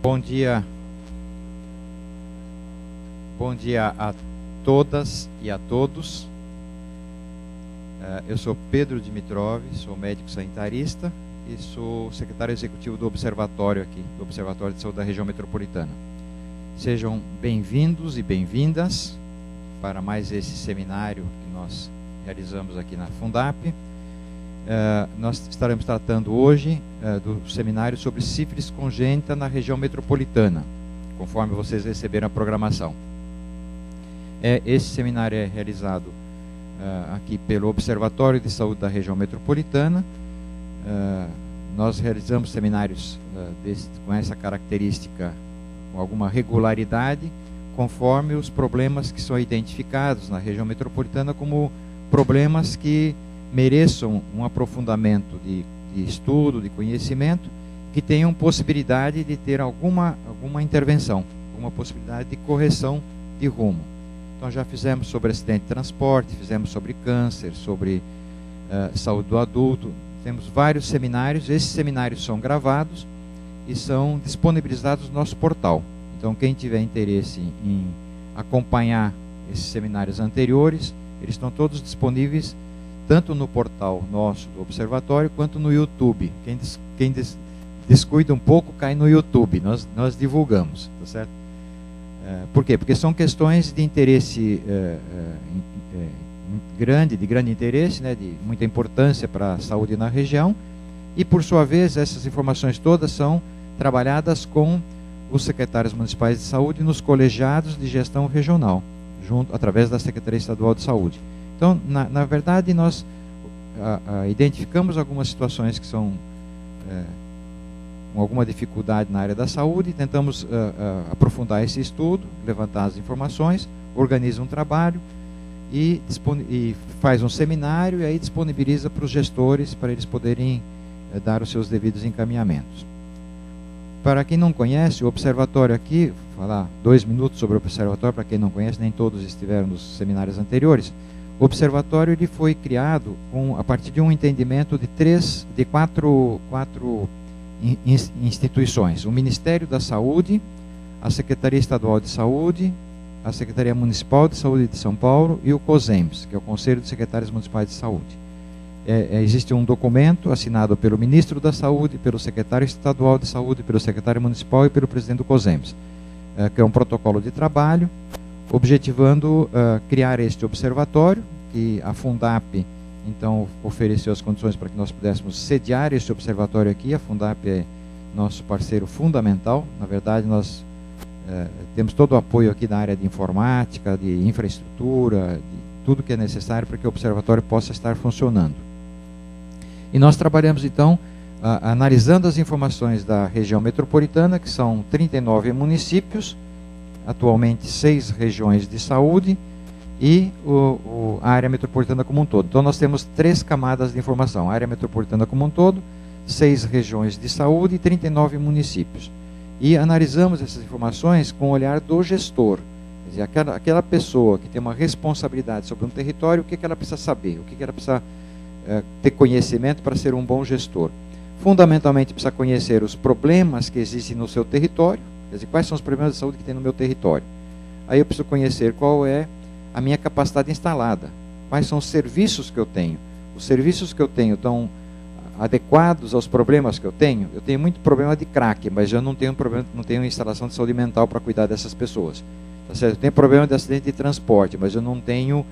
Bom dia a todas e a todos. Eu sou Pedro Dimitrov, sou médico sanitarista e sou secretário executivo do Observatório aqui, do Observatório de Saúde da Região Metropolitana. Sejam bem-vindos e bem-vindas para mais esse seminário que nós realizamos aqui na Fundap. Nós estaremos tratando hoje do seminário sobre sífilis congênita na região metropolitana, conforme vocês receberam a programação. Esse seminário é realizado aqui pelo Observatório de Saúde da região metropolitana. Nós realizamos seminários com essa característica, com alguma regularidade, conforme os problemas que são identificados na região metropolitana como problemas que mereçam um aprofundamento de estudo, de conhecimento, que tenham possibilidade de ter alguma intervenção, alguma possibilidade de correção de rumo. Então já fizemos sobre acidente de transporte, fizemos sobre câncer, sobre saúde do adulto, temos vários seminários. Esses seminários são gravados e são disponibilizados no nosso portal. Então quem tiver interesse em acompanhar esses seminários anteriores, eles estão todos disponíveis tanto no portal nosso do Observatório, quanto no YouTube. Quem descuida um pouco, cai no YouTube. Nós divulgamos, tá certo? Por quê? Porque são questões de interesse grande, de grande interesse, né, de muita importância para a saúde na região, e por sua vez, essas informações todas são trabalhadas com os secretários municipais de saúde nos colegiados de gestão regional, através da Secretaria Estadual de Saúde. Então, na verdade, nós identificamos algumas situações que são com alguma dificuldade na área da saúde, tentamos aprofundar esse estudo, levantar as informações, organiza um trabalho e faz um seminário e aí disponibiliza para os gestores para eles poderem dar os seus devidos encaminhamentos. Para quem não conhece, o Observatório aqui, vou falar 2 minutos sobre o Observatório, para quem não conhece, nem todos estiveram nos seminários anteriores. O Observatório ele foi criado a partir de um entendimento de quatro instituições: o Ministério da Saúde, a Secretaria Estadual de Saúde, a Secretaria Municipal de Saúde de São Paulo e o COSEMS, que é o Conselho de Secretários Municipais de Saúde. Existe um documento assinado pelo Ministro da Saúde, pelo Secretário Estadual de Saúde, pelo Secretário Municipal e pelo Presidente do COSEMS, que é um protocolo de trabalho, objetivando criar este observatório, que a Fundap, então, ofereceu as condições para que nós pudéssemos sediar este observatório aqui. A Fundap é nosso parceiro fundamental. Na verdade, nós temos todo o apoio aqui da área de informática, de infraestrutura, de tudo que é necessário para que o observatório possa estar funcionando. E nós trabalhamos, então, analisando as informações da região metropolitana, que são 39 municípios, atualmente 6 regiões de saúde e a área metropolitana como um todo. Então nós temos 3 camadas de informação: a área metropolitana como um todo, 6 regiões de saúde e 39 municípios. E analisamos essas informações com o olhar do gestor, quer dizer, aquela pessoa que tem uma responsabilidade sobre um território, o que ela precisa saber, o que ela precisa ter conhecimento para ser um bom gestor. Fundamentalmente precisa conhecer os problemas que existem no seu território. Quer dizer, quais são os problemas de saúde que tem no meu território? Aí eu preciso conhecer qual é a minha capacidade instalada, quais são os serviços que eu tenho. Os serviços que eu tenho estão adequados aos problemas que eu tenho? Eu tenho muito problema de crack, mas eu não tenho instalação de saúde mental para cuidar dessas pessoas. Tá certo? Eu tenho problema de acidente de transporte, mas eu não tenho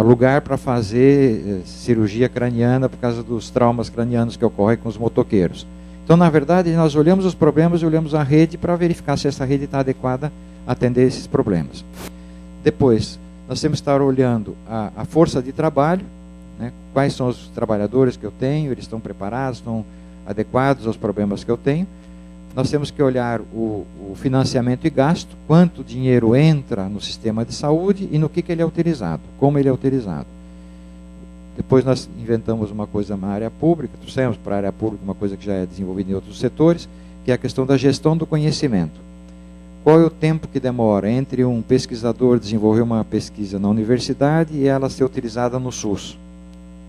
lugar para fazer cirurgia craniana por causa dos traumas cranianos que ocorrem com os motoqueiros. Então, na verdade, nós olhamos os problemas e olhamos a rede para verificar se essa rede está adequada a atender esses problemas. Depois, nós temos que estar olhando a força de trabalho, né? Quais são os trabalhadores que eu tenho, eles estão preparados, estão adequados aos problemas que eu tenho. Nós temos que olhar o financiamento e gasto, quanto dinheiro entra no sistema de saúde e no que ele é utilizado, como ele é utilizado. Depois nós inventamos uma coisa na área pública, trouxemos para a área pública uma coisa que já é desenvolvida em outros setores, que é a questão da gestão do conhecimento. Qual é o tempo que demora entre um pesquisador desenvolver uma pesquisa na universidade e ela ser utilizada no SUS?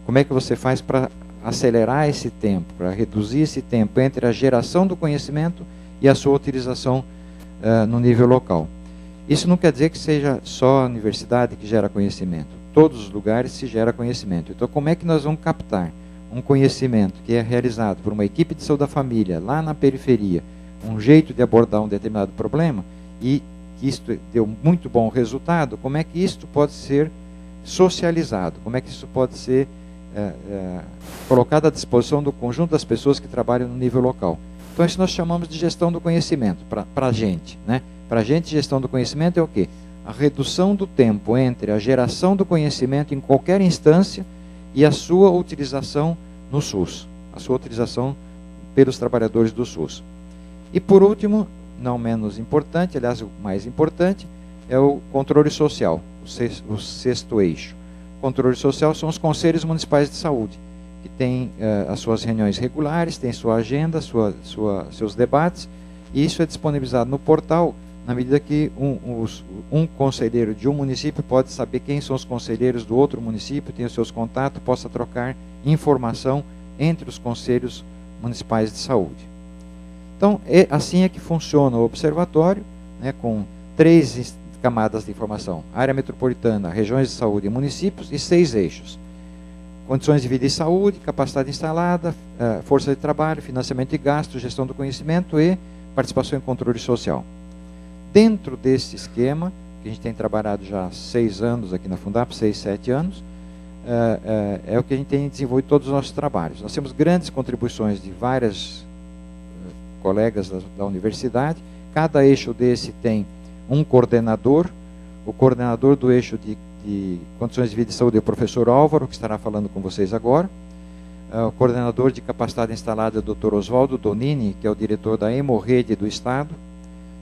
Como é que você faz para acelerar esse tempo, para reduzir esse tempo entre a geração do conhecimento e a sua utilização no nível local. Isso não quer dizer que seja só a universidade que gera conhecimento. Todos os lugares se gera conhecimento. Então, como é que nós vamos captar um conhecimento que é realizado por uma equipe de saúde da família, lá na periferia, um jeito de abordar um determinado problema, e que isto deu muito bom resultado, como é que isto pode ser socializado? Como é que isso pode ser colocado à disposição do conjunto das pessoas que trabalham no nível local? Então, isso nós chamamos de gestão do conhecimento, para a gente, né? Para a gente, gestão do conhecimento é o quê? A redução do tempo entre a geração do conhecimento em qualquer instância e a sua utilização no SUS, a sua utilização pelos trabalhadores do SUS. E por último, não menos importante, aliás, o mais importante, é o controle social, o sexto eixo. O controle social são os conselhos municipais de saúde, que têm as suas reuniões regulares, têm sua agenda, seus debates, e isso é disponibilizado no portal, na medida que um conselheiro de um município pode saber quem são os conselheiros do outro município, tem os seus contatos, possa trocar informação entre os conselhos municipais de saúde. Então, assim é que funciona o observatório, né, com 3 camadas de informação: área metropolitana, regiões de saúde e municípios, e 6 eixos: condições de vida e saúde, capacidade instalada, força de trabalho, financiamento e gasto, gestão do conhecimento e participação em controle social. Dentro desse esquema, que a gente tem trabalhado já há 6 anos aqui na Fundap, 6, 7 anos, é o que a gente tem desenvolvido todos os nossos trabalhos. Nós temos grandes contribuições de várias colegas da universidade. Cada eixo desse tem um coordenador. O coordenador do eixo de condições de vida e saúde é o professor Álvaro, que estará falando com vocês agora. O coordenador de capacidade instalada é o Dr. Oswaldo Donini, que é o diretor da Hemorrede do Estado.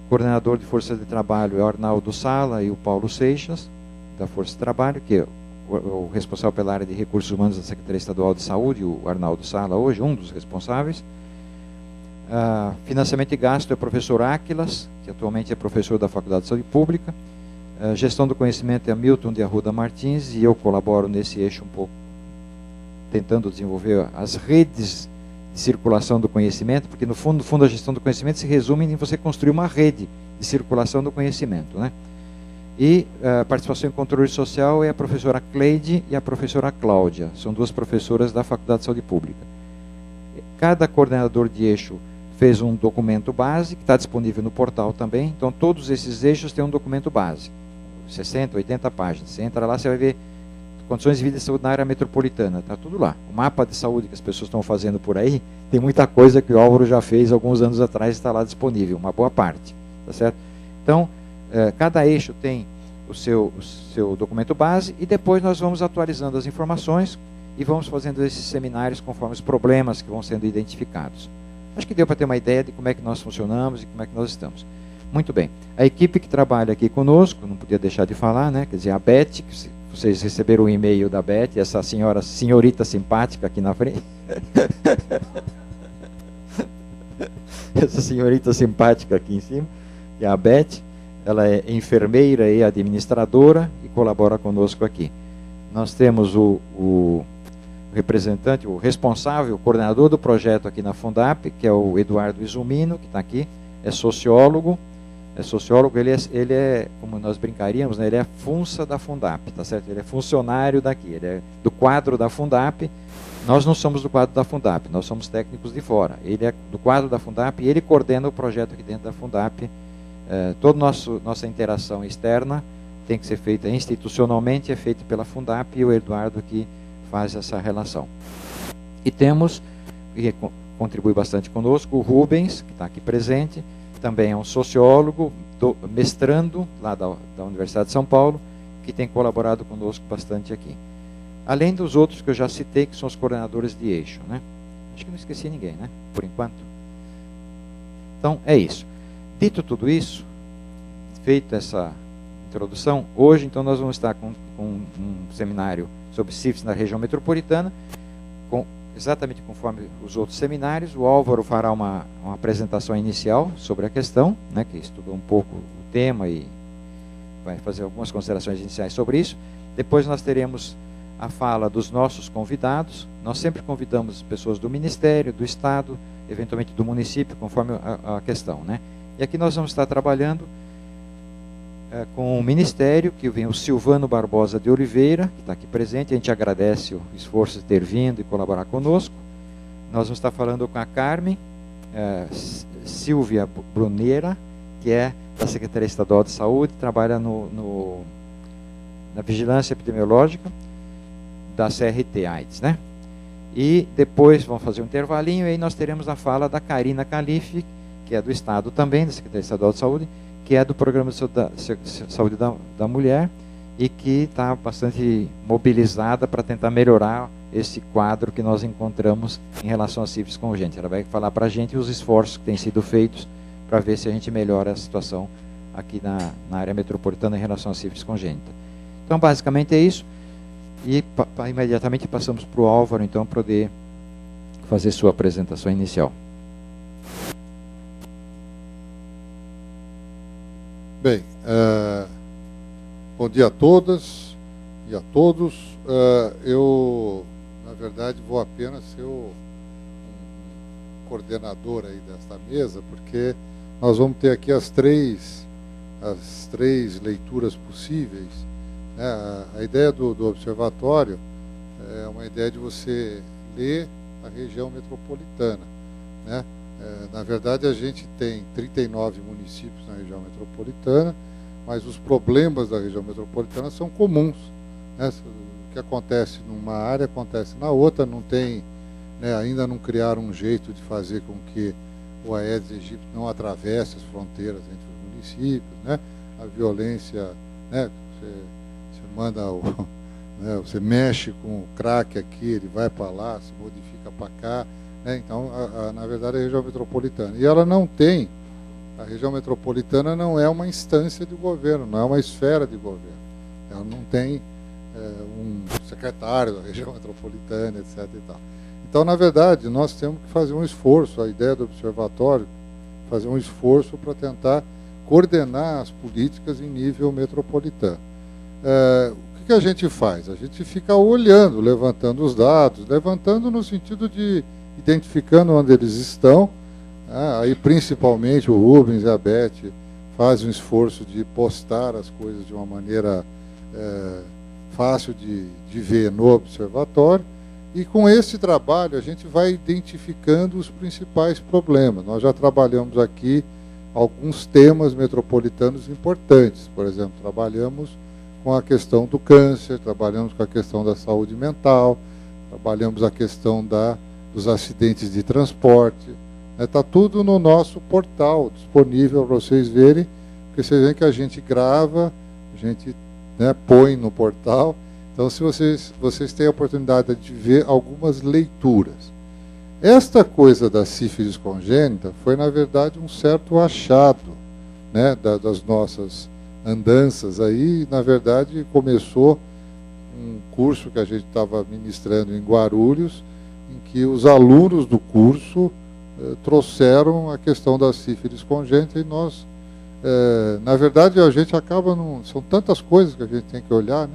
O coordenador de força de trabalho é o Arnaldo Sala e o Paulo Seixas, da Força de Trabalho, que é o responsável pela área de recursos humanos da Secretaria Estadual de Saúde, o Arnaldo Sala hoje, um dos responsáveis. Financiamento e gasto é o professor Áquilas, que atualmente é professor da Faculdade de Saúde Pública. Gestão do conhecimento é Milton de Arruda Martins, e eu colaboro nesse eixo um pouco, tentando desenvolver as redes de circulação do conhecimento, porque no fundo a gestão do conhecimento se resume em você construir uma rede de circulação do conhecimento, né? E participação em controle social é a professora Cleide e a professora Cláudia, são 2 professoras da Faculdade de Saúde Pública. Cada coordenador de eixo fez um documento base, que está disponível no portal também. Então, todos esses eixos têm um documento base, 60, 80 páginas. Você entra lá, você vai ver condições de vida e saúde na área metropolitana, está tudo lá. O mapa de saúde que as pessoas estão fazendo por aí, tem muita coisa que o Álvaro já fez alguns anos atrás, está lá disponível, uma boa parte, tá certo? Então, cada eixo tem o seu documento base, e depois nós vamos atualizando as informações e vamos fazendo esses seminários conforme os problemas que vão sendo identificados. Acho que deu para ter uma ideia de como é que nós funcionamos e como é que nós estamos. Muito bem. A equipe que trabalha aqui conosco, não podia deixar de falar, né? Quer dizer, a Beth, que vocês receberam o e-mail da Beth, essa senhorita simpática aqui na frente. Essa senhorita simpática aqui em cima, que é a Beth. Ela é enfermeira e administradora e colabora conosco aqui. Nós temos o representante, o responsável, o coordenador do projeto aqui na Fundap, que é o Eduardo Izumino, que está aqui, é sociólogo. Ele é, como nós brincaríamos, né, ele é a funça da Fundap, tá certo? Ele é funcionário daqui, ele é do quadro da Fundap. Nós não somos do quadro da Fundap, nós somos técnicos de fora. Ele é do quadro da Fundap e ele coordena o projeto aqui dentro da Fundap. Toda nossa interação externa tem que ser feita institucionalmente, é feita pela Fundap, e o Eduardo que faz essa relação. E temos, que contribui bastante conosco, o Rubens, que está aqui presente, também é um sociólogo, mestrando lá da Universidade de São Paulo, que tem colaborado conosco bastante aqui. Além dos outros que eu já citei, que são os coordenadores de eixo, né? Acho que não esqueci ninguém, né? Por enquanto. Então, é isso. Dito tudo isso, feita essa introdução, hoje então nós vamos estar com um seminário sobre sífilis na região metropolitana, exatamente conforme os outros seminários. O Álvaro fará uma apresentação inicial sobre a questão, né, que estudou um pouco o tema e vai fazer algumas considerações iniciais sobre isso. Depois nós teremos a fala dos nossos convidados. Nós sempre convidamos pessoas do Ministério, do Estado, eventualmente do município, conforme a questão, né? E aqui nós vamos estar trabalhando com o Ministério, que vem o Silvano Barbosa de Oliveira, que está aqui presente. A gente agradece o esforço de ter vindo e colaborar conosco. Nós vamos estar falando com a Carmen Silvia Bruneira, que é da Secretaria Estadual de Saúde, trabalha na vigilância epidemiológica da CRT AIDS, né? E depois vamos fazer um intervalinho, e aí nós teremos a fala da Karina Calife, que é do Estado também, da Secretaria Estadual de Saúde, que é do Programa de Saúde da Mulher, e que está bastante mobilizada para tentar melhorar esse quadro que nós encontramos em relação à sífilis congênita. Ela vai falar para a gente os esforços que têm sido feitos para ver se a gente melhora a situação aqui na área metropolitana em relação à sífilis congênita. Então, basicamente é isso. E imediatamente passamos para o Álvaro, então, para poder fazer sua apresentação inicial. Bem, bom dia a todas e a todos. Eu, na verdade, vou apenas ser o coordenador aí desta mesa, porque nós vamos ter aqui as três leituras possíveis. A ideia do observatório é uma ideia de você ler a região metropolitana, né? Na verdade, a gente tem 39 municípios na região metropolitana, mas os problemas da região metropolitana são comuns, né? O que acontece numa área acontece na outra. Não tem, né, ainda não criaram um jeito de fazer com que o Aedes aegypti não atravesse as fronteiras entre os municípios, né? A violência, né? Você manda né, você mexe com o crack aqui, ele vai para lá, se modifica para cá, né? Então, na verdade, a região metropolitana. E ela não tem, a região metropolitana não é uma instância de governo, não é uma esfera de governo. Ela não tem um secretário da região metropolitana, etc. e tal. Então, na verdade, nós temos que fazer um esforço, a ideia do observatório, fazer um esforço para tentar coordenar as políticas em nível metropolitano. O que a gente faz? A gente fica olhando, levantando os dados, levantando no sentido de identificando onde eles estão, né? Aí principalmente o Rubens e a Beth fazem um esforço de postar as coisas de uma maneira fácil de ver no observatório, e com esse trabalho a gente vai identificando os principais problemas. Nós já trabalhamos aqui alguns temas metropolitanos importantes. Por exemplo, trabalhamos com a questão do câncer, trabalhamos com a questão da saúde mental, trabalhamos a questão dos acidentes de transporte. Está tudo no nosso portal, disponível para vocês verem, porque vocês veem que a gente grava, a gente, né, põe no portal. Então, se vocês têm a oportunidade de ver algumas leituras. Esta coisa da sífilis congênita foi, na verdade, um certo achado, né, das nossas andanças aí. Na verdade, começou um curso que a gente estava ministrando em Guarulhos, em que os alunos do curso trouxeram a questão da sífilis congênita, e nós, na verdade, a gente acaba, são tantas coisas que a gente tem que olhar, né?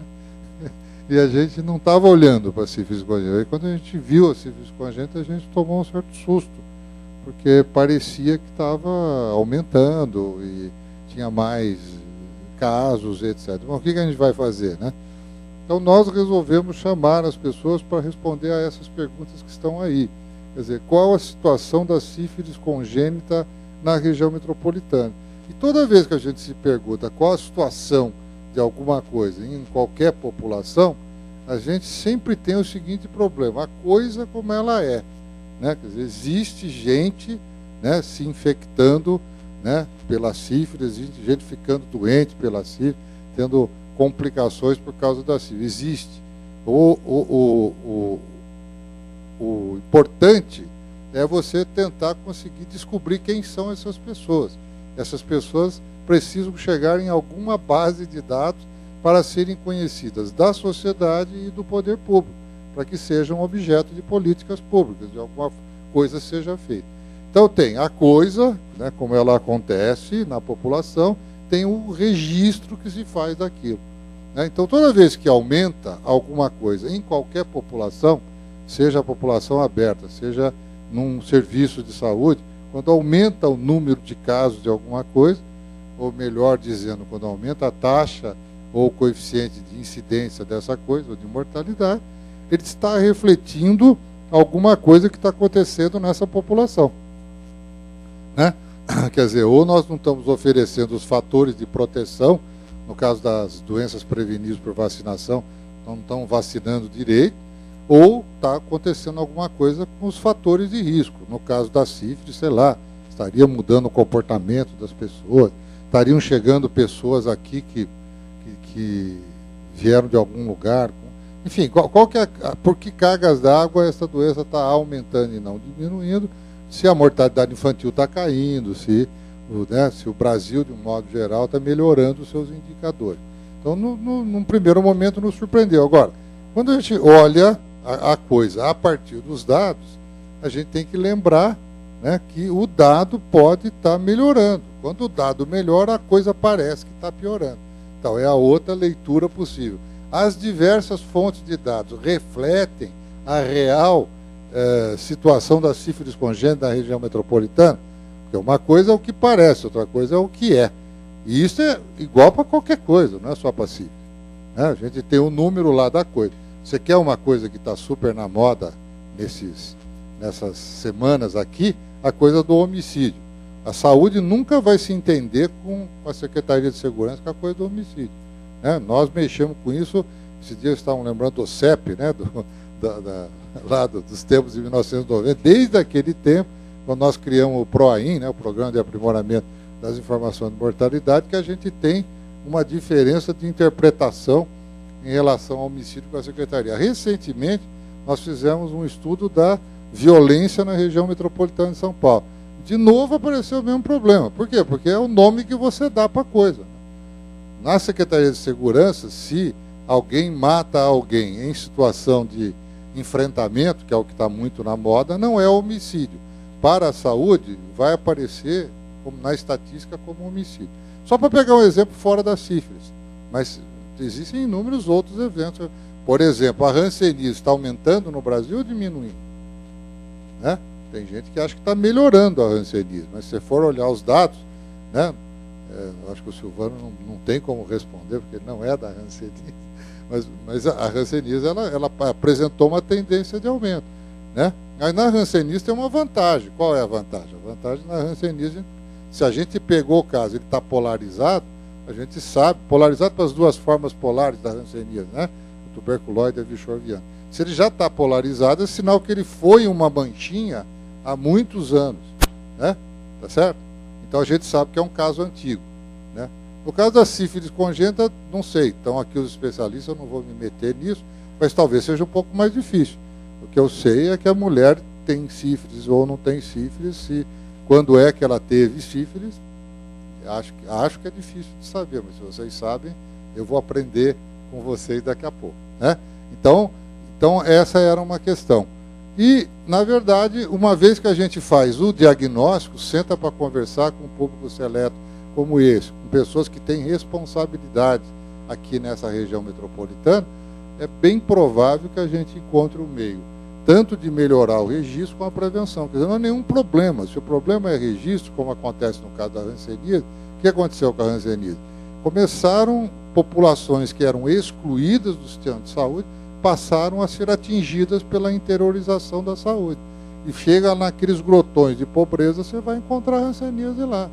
E a gente não estava olhando para a sífilis congênita. E quando a gente viu a sífilis congênita, a gente tomou um certo susto, porque parecia que estava aumentando e tinha mais casos, etc. Bom, o que a gente vai fazer, né? Então, nós resolvemos chamar as pessoas para responder a essas perguntas que estão aí. Quer dizer, qual a situação da sífilis congênita na região metropolitana? E toda vez que a gente se pergunta qual a situação de alguma coisa em qualquer população, a gente sempre tem o seguinte problema: a coisa como ela é, né? Quer dizer, existe gente, né, se infectando, né, pela sífilis, existe gente ficando doente pela sífilis, tendo complicações por causa da sífilis. Existe. O importante é você tentar conseguir descobrir quem são essas pessoas. Essas pessoas precisam chegar em alguma base de dados para serem conhecidas da sociedade e do poder público, para que sejam objeto de políticas públicas, de alguma coisa seja feita. Então tem a coisa, né, como ela acontece na população, tem o registro que se faz daquilo. né? Então, toda vez que aumenta alguma coisa em qualquer população, seja a população aberta, seja num serviço de saúde, quando aumenta o número de casos de alguma coisa, ou melhor dizendo, quando aumenta a taxa ou o coeficiente de incidência dessa coisa, ou de mortalidade, ele está refletindo alguma coisa que está acontecendo nessa população, né? Quer dizer, ou nós não estamos oferecendo os fatores de proteção, no caso das doenças preveníveis por vacinação, não estão vacinando direito, ou está acontecendo alguma coisa com os fatores de risco. No caso da sífilis, sei lá, estaria mudando o comportamento das pessoas, estariam chegando pessoas aqui que vieram de algum lugar. Enfim, qual que é por que cargas d'água essa doença está aumentando e não diminuindo? Se a mortalidade infantil está caindo, se o Brasil, de um modo geral, está melhorando os seus indicadores. Então, num primeiro momento, nos surpreendeu. Agora, quando a gente olha a coisa a partir dos dados, a gente tem que lembrar, né, que o dado pode estar melhorando. Quando o dado melhora, a coisa parece que está piorando. Então, é a outra leitura possível. As diversas fontes de dados refletem a real situação da sífilis congênita na região metropolitana, porque uma coisa é o que parece, outra coisa é o que é. E isso é igual para qualquer coisa, não é só para sífilis, né? A gente tem o número lá da coisa. Você quer uma coisa que está super na moda nessas semanas aqui, a coisa do homicídio. A saúde nunca vai se entender com a Secretaria de Segurança com a coisa do homicídio, né? Nós mexemos com isso, esses dias estavam lembrando do CEP, né, lá dos tempos de 1990, desde aquele tempo, quando nós criamos o PROAIM, né, o Programa de Aprimoramento das Informações de Mortalidade, que a gente tem uma diferença de interpretação em relação ao homicídio com a Secretaria. Recentemente, nós fizemos um estudo da violência na região metropolitana de São Paulo. De novo apareceu o mesmo problema. Por quê? Porque é o nome que você dá para a coisa. Na Secretaria de Segurança, se alguém mata alguém em situação de enfrentamento, que é o que está muito na moda, não é homicídio. Para a saúde, vai aparecer na estatística como homicídio. Só para pegar um exemplo fora da sífilis, mas existem inúmeros outros eventos. Por exemplo, a hanseníase está aumentando no Brasil ou diminuindo? Né? Tem gente que acha que está melhorando a hanseníase, mas se você for olhar os dados, né, acho que o Silvano não tem como responder, porque ele não é da hanseníase, mas a hanseníase ela apresentou uma tendência de aumento, né? Aí na hanseníase tem uma vantagem. Qual é a vantagem? A vantagem na hanseníase, se a gente pegou o caso, ele está polarizado, a gente sabe, polarizado para as duas formas polares da hanseníase, né? A tuberculose e a vichorviana. Se ele já está polarizado, é sinal que ele foi uma manchinha há muitos anos, né? Tá certo? Então a gente sabe que é um caso antigo, né? No caso da sífilis congênita, não sei. Então aqui os especialistas, eu não vou me meter nisso, mas talvez seja um pouco mais difícil. O que eu sei é que a mulher tem sífilis ou não tem sífilis, quando é que ela teve sífilis, acho que é difícil de saber, mas se vocês sabem, eu vou aprender com vocês daqui a pouco, né? Então essa era uma questão. E, na verdade, uma vez que a gente faz o diagnóstico, senta para conversar com um público seleto como esse, com pessoas que têm responsabilidade aqui nessa região metropolitana, é bem provável que a gente encontre um meio, tanto de melhorar o registro como a prevenção. Quer dizer, não é nenhum problema. Se o problema é registro, como acontece no caso da hanseníase, o que aconteceu com a hanseníase? Começaram populações que eram excluídas do sistema de saúde, passaram a ser atingidas pela interiorização da saúde. E chega naqueles grotões de pobreza, você vai encontrar a hanseníase lá,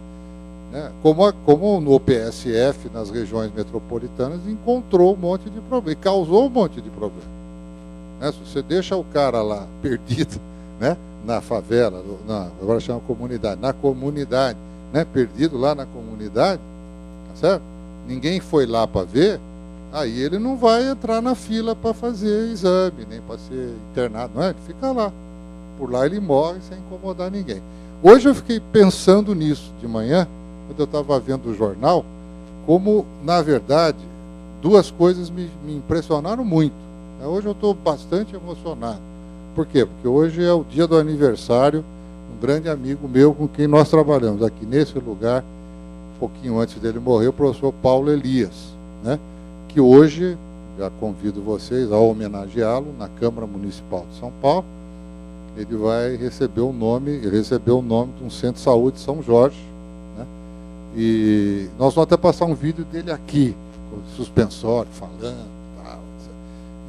né? Como no PSF, nas regiões metropolitanas, encontrou um monte de problema, e causou um monte de problema, né? Se você deixa o cara lá perdido, né, na favela, agora chama comunidade, na comunidade, né, perdido lá na comunidade, tá certo? Ninguém foi lá para ver, aí ele não vai entrar na fila para fazer exame, nem para ser internado, não é? Ele fica lá. Por lá ele morre sem incomodar ninguém. Hoje eu fiquei pensando nisso de manhã, quando eu estava vendo o jornal, como, na verdade, duas coisas me impressionaram muito. Hoje eu estou bastante emocionado. Por quê? Porque hoje é o dia do aniversário de um grande amigo meu com quem nós trabalhamos aqui nesse lugar, um pouquinho antes dele morrer, o professor Paulo Elias, né? que hoje, já convido vocês a homenageá-lo na Câmara Municipal de São Paulo. Ele vai receber o nome, ele recebeu o nome de um centro de saúde de São Jorge, né? E nós vamos até passar um vídeo dele aqui, com o suspensório, falando,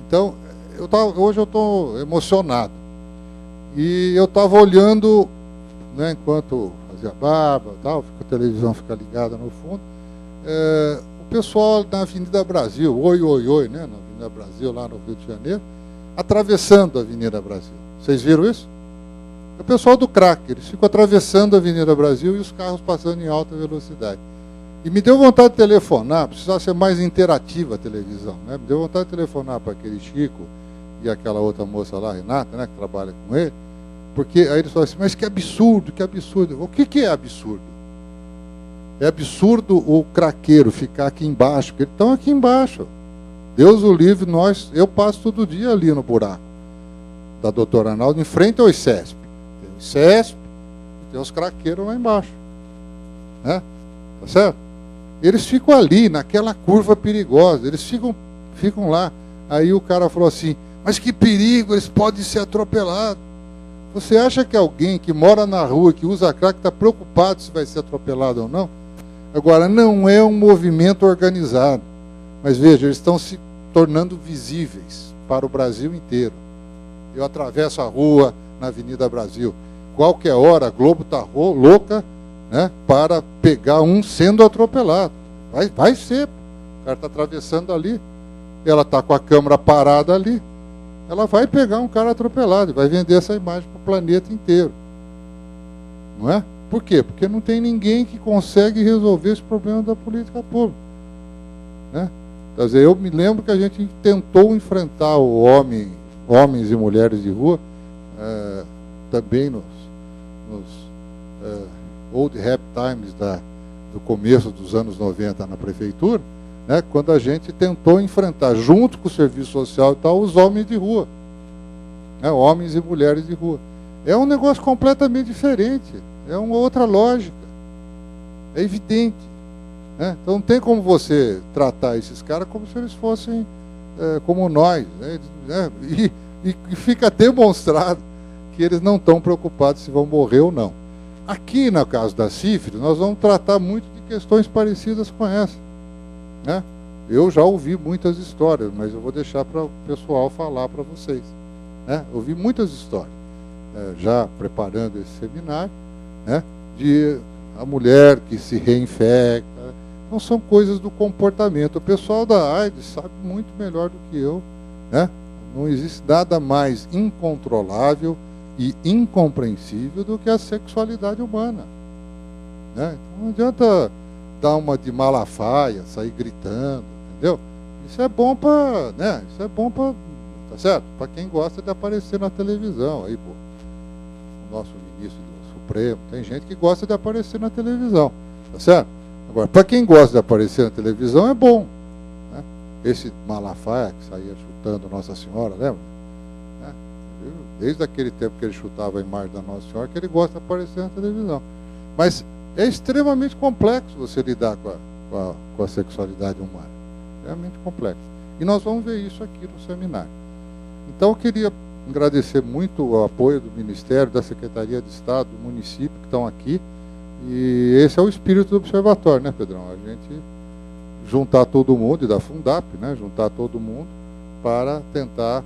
tal. Então, hoje eu estou emocionado. E eu estava olhando, né, enquanto fazia barba, tal, a televisão fica ligada no fundo, o pessoal na Avenida Brasil, oi, né, na Avenida Brasil, lá no Rio de Janeiro, atravessando a Avenida Brasil. Vocês viram isso? O pessoal do crack, eles ficam atravessando a Avenida Brasil e os carros passando em alta velocidade. E me deu vontade de telefonar, precisava ser mais interativa a televisão, né? Me deu vontade de telefonar para aquele Chico e aquela outra moça lá, Renata, né, que trabalha com ele, porque aí eles falaram assim, mas que absurdo, que absurdo. O que é absurdo? É absurdo o craqueiro ficar aqui embaixo, porque eles estão aqui embaixo. Deus o livre, eu passo todo dia ali no buraco da doutora Arnaldo, em frente ao ICESP. Tem o ICESP e tem os craqueiros lá embaixo. Né? Tá certo? Eles ficam ali, naquela curva perigosa, eles ficam lá. Aí o cara falou assim, mas que perigo, eles podem ser atropelados. Você acha que alguém que mora na rua, que usa crack, está preocupado se vai ser atropelado ou não? Agora, não é um movimento organizado. Mas veja, eles estão se tornando visíveis para o Brasil inteiro. Eu atravesso a rua na Avenida Brasil. Qualquer hora a Globo está louca, né, para pegar um sendo atropelado. Vai ser. O cara está atravessando ali. Ela está com a câmera parada ali. Ela vai pegar um cara atropelado e vai vender essa imagem para o planeta inteiro. Não é? Por quê? Porque não tem ninguém que consegue resolver esse problema da política pública. Né? Quer dizer, eu me lembro que a gente tentou enfrentar o homens e mulheres de rua, também nos old rap times do começo dos anos 90 na prefeitura, né, quando a gente tentou enfrentar, junto com o serviço social e tal, os homens de rua. Né, homens e mulheres de rua. É um negócio completamente diferente. É uma outra lógica. É evidente. Né? Então não tem como você tratar esses caras como se eles fossem como nós. Né? E fica demonstrado que eles não estão preocupados se vão morrer ou não. Aqui, no caso da sífilis, nós vamos tratar muito de questões parecidas com essa. Né? Eu já ouvi muitas histórias, mas eu vou deixar para o pessoal falar para vocês. Né? Ouvi muitas histórias, já preparando esse seminário, né, de a mulher que se reinfecta. Não são coisas do comportamento. O pessoal da AIDS sabe muito melhor do que eu. Né? Não existe nada mais incontrolável e incompreensível do que a sexualidade humana. Né? Então não adianta dar uma de Malafaia, sair gritando, entendeu? Isso é bom para, né? Isso é bom para, tá certo? Para quem gosta de aparecer na televisão, aí, pô, o nosso ministro do Supremo, tem gente que gosta de aparecer na televisão, tá certo? Agora, para quem gosta de aparecer na televisão é bom, né? Esse Malafaia que saía chutando Nossa Senhora, lembra? Né? Desde aquele tempo que ele chutava a imagem da Nossa Senhora, que ele gosta de aparecer na televisão. Mas é extremamente complexo você lidar com a sexualidade humana. Extremamente complexo. E nós vamos ver isso aqui no seminário. Então eu queria agradecer muito o apoio do Ministério, da Secretaria de Estado, do município que estão aqui. E esse é o espírito do observatório, né, Pedrão? A gente juntar todo mundo, e da Fundap, né, juntar todo mundo para tentar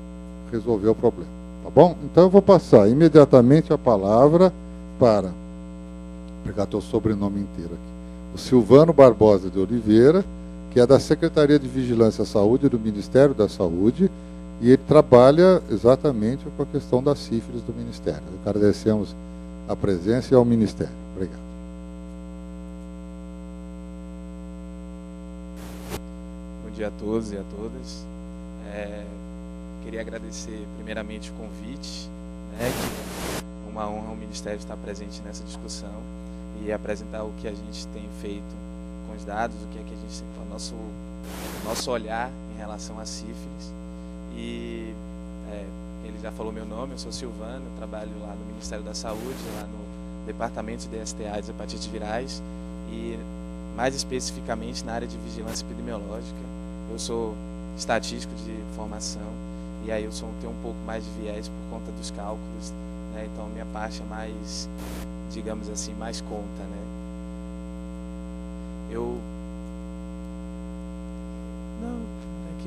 resolver o problema. Tá bom? Então eu vou passar imediatamente a palavra para... Vou pegar teu sobrenome inteiro aqui. O Silvano Barbosa de Oliveira, que é da Secretaria de Vigilância à Saúde do Ministério da Saúde, e ele trabalha exatamente com a questão da sífilis do Ministério. Agradecemos a presença e ao Ministério. Obrigado. Bom dia a todos e a todas. Queria agradecer primeiramente o convite, né, que é uma honra o Ministério estar presente nessa discussão e apresentar o que a gente tem feito com os dados, o que é que a gente o nosso olhar em relação à sífilis. E ele já falou meu nome, eu sou Silvano, eu trabalho lá no Ministério da Saúde, lá no Departamento de DSTA e Hepatites Virais, e mais especificamente na área de vigilância epidemiológica. eu sou estatístico de formação, e aí eu tenho um pouco mais de viés por conta dos cálculos, né? Então a minha parte é mais, digamos assim, mais conta, né? Aqui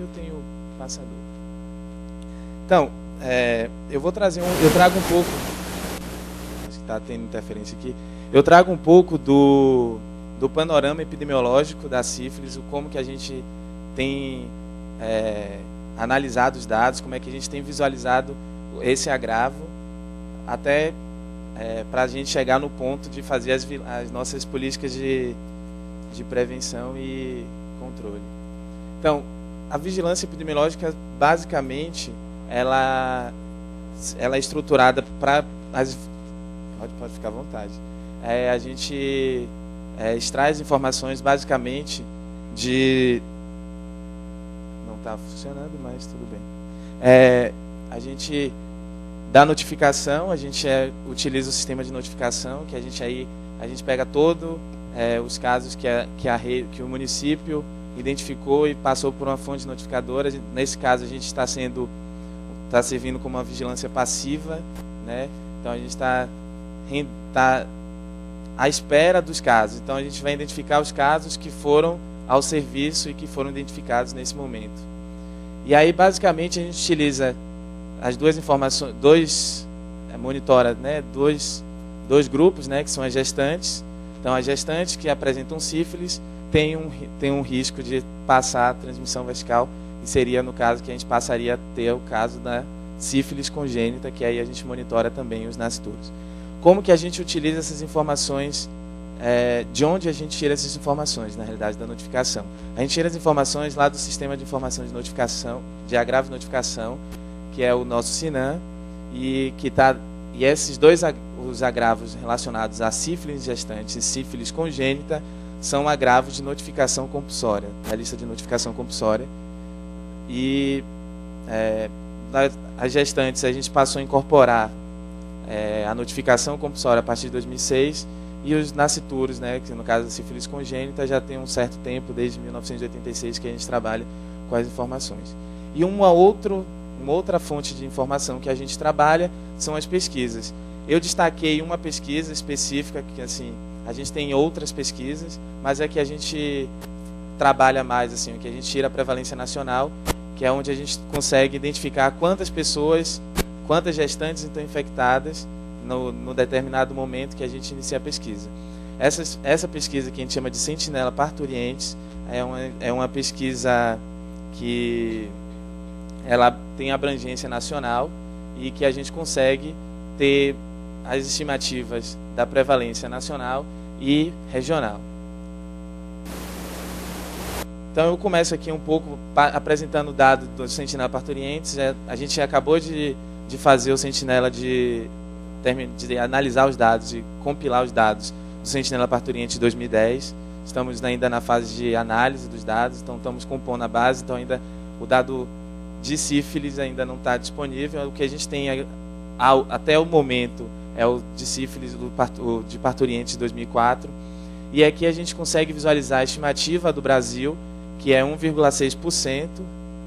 eu tenho passador. Então, eu trago um pouco, acho que está tendo interferência aqui, eu trago um pouco do panorama epidemiológico da sífilis, como que a gente tem analisado os dados, como é que a gente tem visualizado esse agravo, até para a gente chegar no ponto de fazer as nossas políticas de prevenção e controle. Então, a vigilância epidemiológica, basicamente, ela é estruturada para... Pode ficar à vontade. A gente extrai as informações, basicamente, de... Não está funcionando, mas tudo bem. A gente dá notificação, a gente utiliza o sistema de notificação, que a gente pega todo os casos que o município identificou e passou por uma fonte notificadora. Nesse caso, a gente está servindo como uma vigilância passiva, né? Então a gente está à espera dos casos. Então a gente vai identificar os casos que foram ao serviço e que foram identificados nesse momento. E aí, basicamente, a gente utiliza as duas informações, monitora, né, dois grupos, né, que são as gestantes. Então, as gestantes que apresentam sífilis têm um risco de passar a transmissão vertical, e seria no caso que a gente passaria a ter o caso da sífilis congênita, que aí a gente monitora também os nascituros. Como que a gente utiliza essas informações? De onde a gente tira essas informações, na realidade, da notificação? A gente tira as informações lá do sistema de informação de notificação, de agravo de notificação, que é o nosso SINAM, e esses os agravos relacionados a sífilis gestante e sífilis congênita são agravos de notificação compulsória, na lista de notificação compulsória. E as gestantes a gente passou a incorporar a notificação compulsória a partir de 2006, e os nascituros, né, que no caso da sífilis congênita, já tem um certo tempo, desde 1986, que a gente trabalha com as informações. E uma outra fonte de informação que a gente trabalha são as pesquisas. Eu destaquei uma pesquisa específica, que assim, a gente tem outras pesquisas, mas é que a gente trabalha mais, assim, que a gente tira a prevalência nacional, que é onde a gente consegue identificar quantas gestantes estão infectadas no determinado momento que a gente inicia a pesquisa. Essa pesquisa que a gente chama de Sentinela Parturientes é uma pesquisa que ela tem abrangência nacional e que a gente consegue ter as estimativas da prevalência nacional e regional. Então eu começo aqui um pouco apresentando o dado do Sentinela Parturientes. A gente acabou de fazer o Sentinela de analisar os dados, de compilar os dados do Sentinela Parturiente de 2010. Estamos ainda na fase de análise dos dados, então estamos compondo a base, então ainda o dado de sífilis ainda não está disponível. O que a gente tem até o momento é o de sífilis de parturientes de 2004, e aqui a gente consegue visualizar a estimativa do Brasil, que é 1,6%,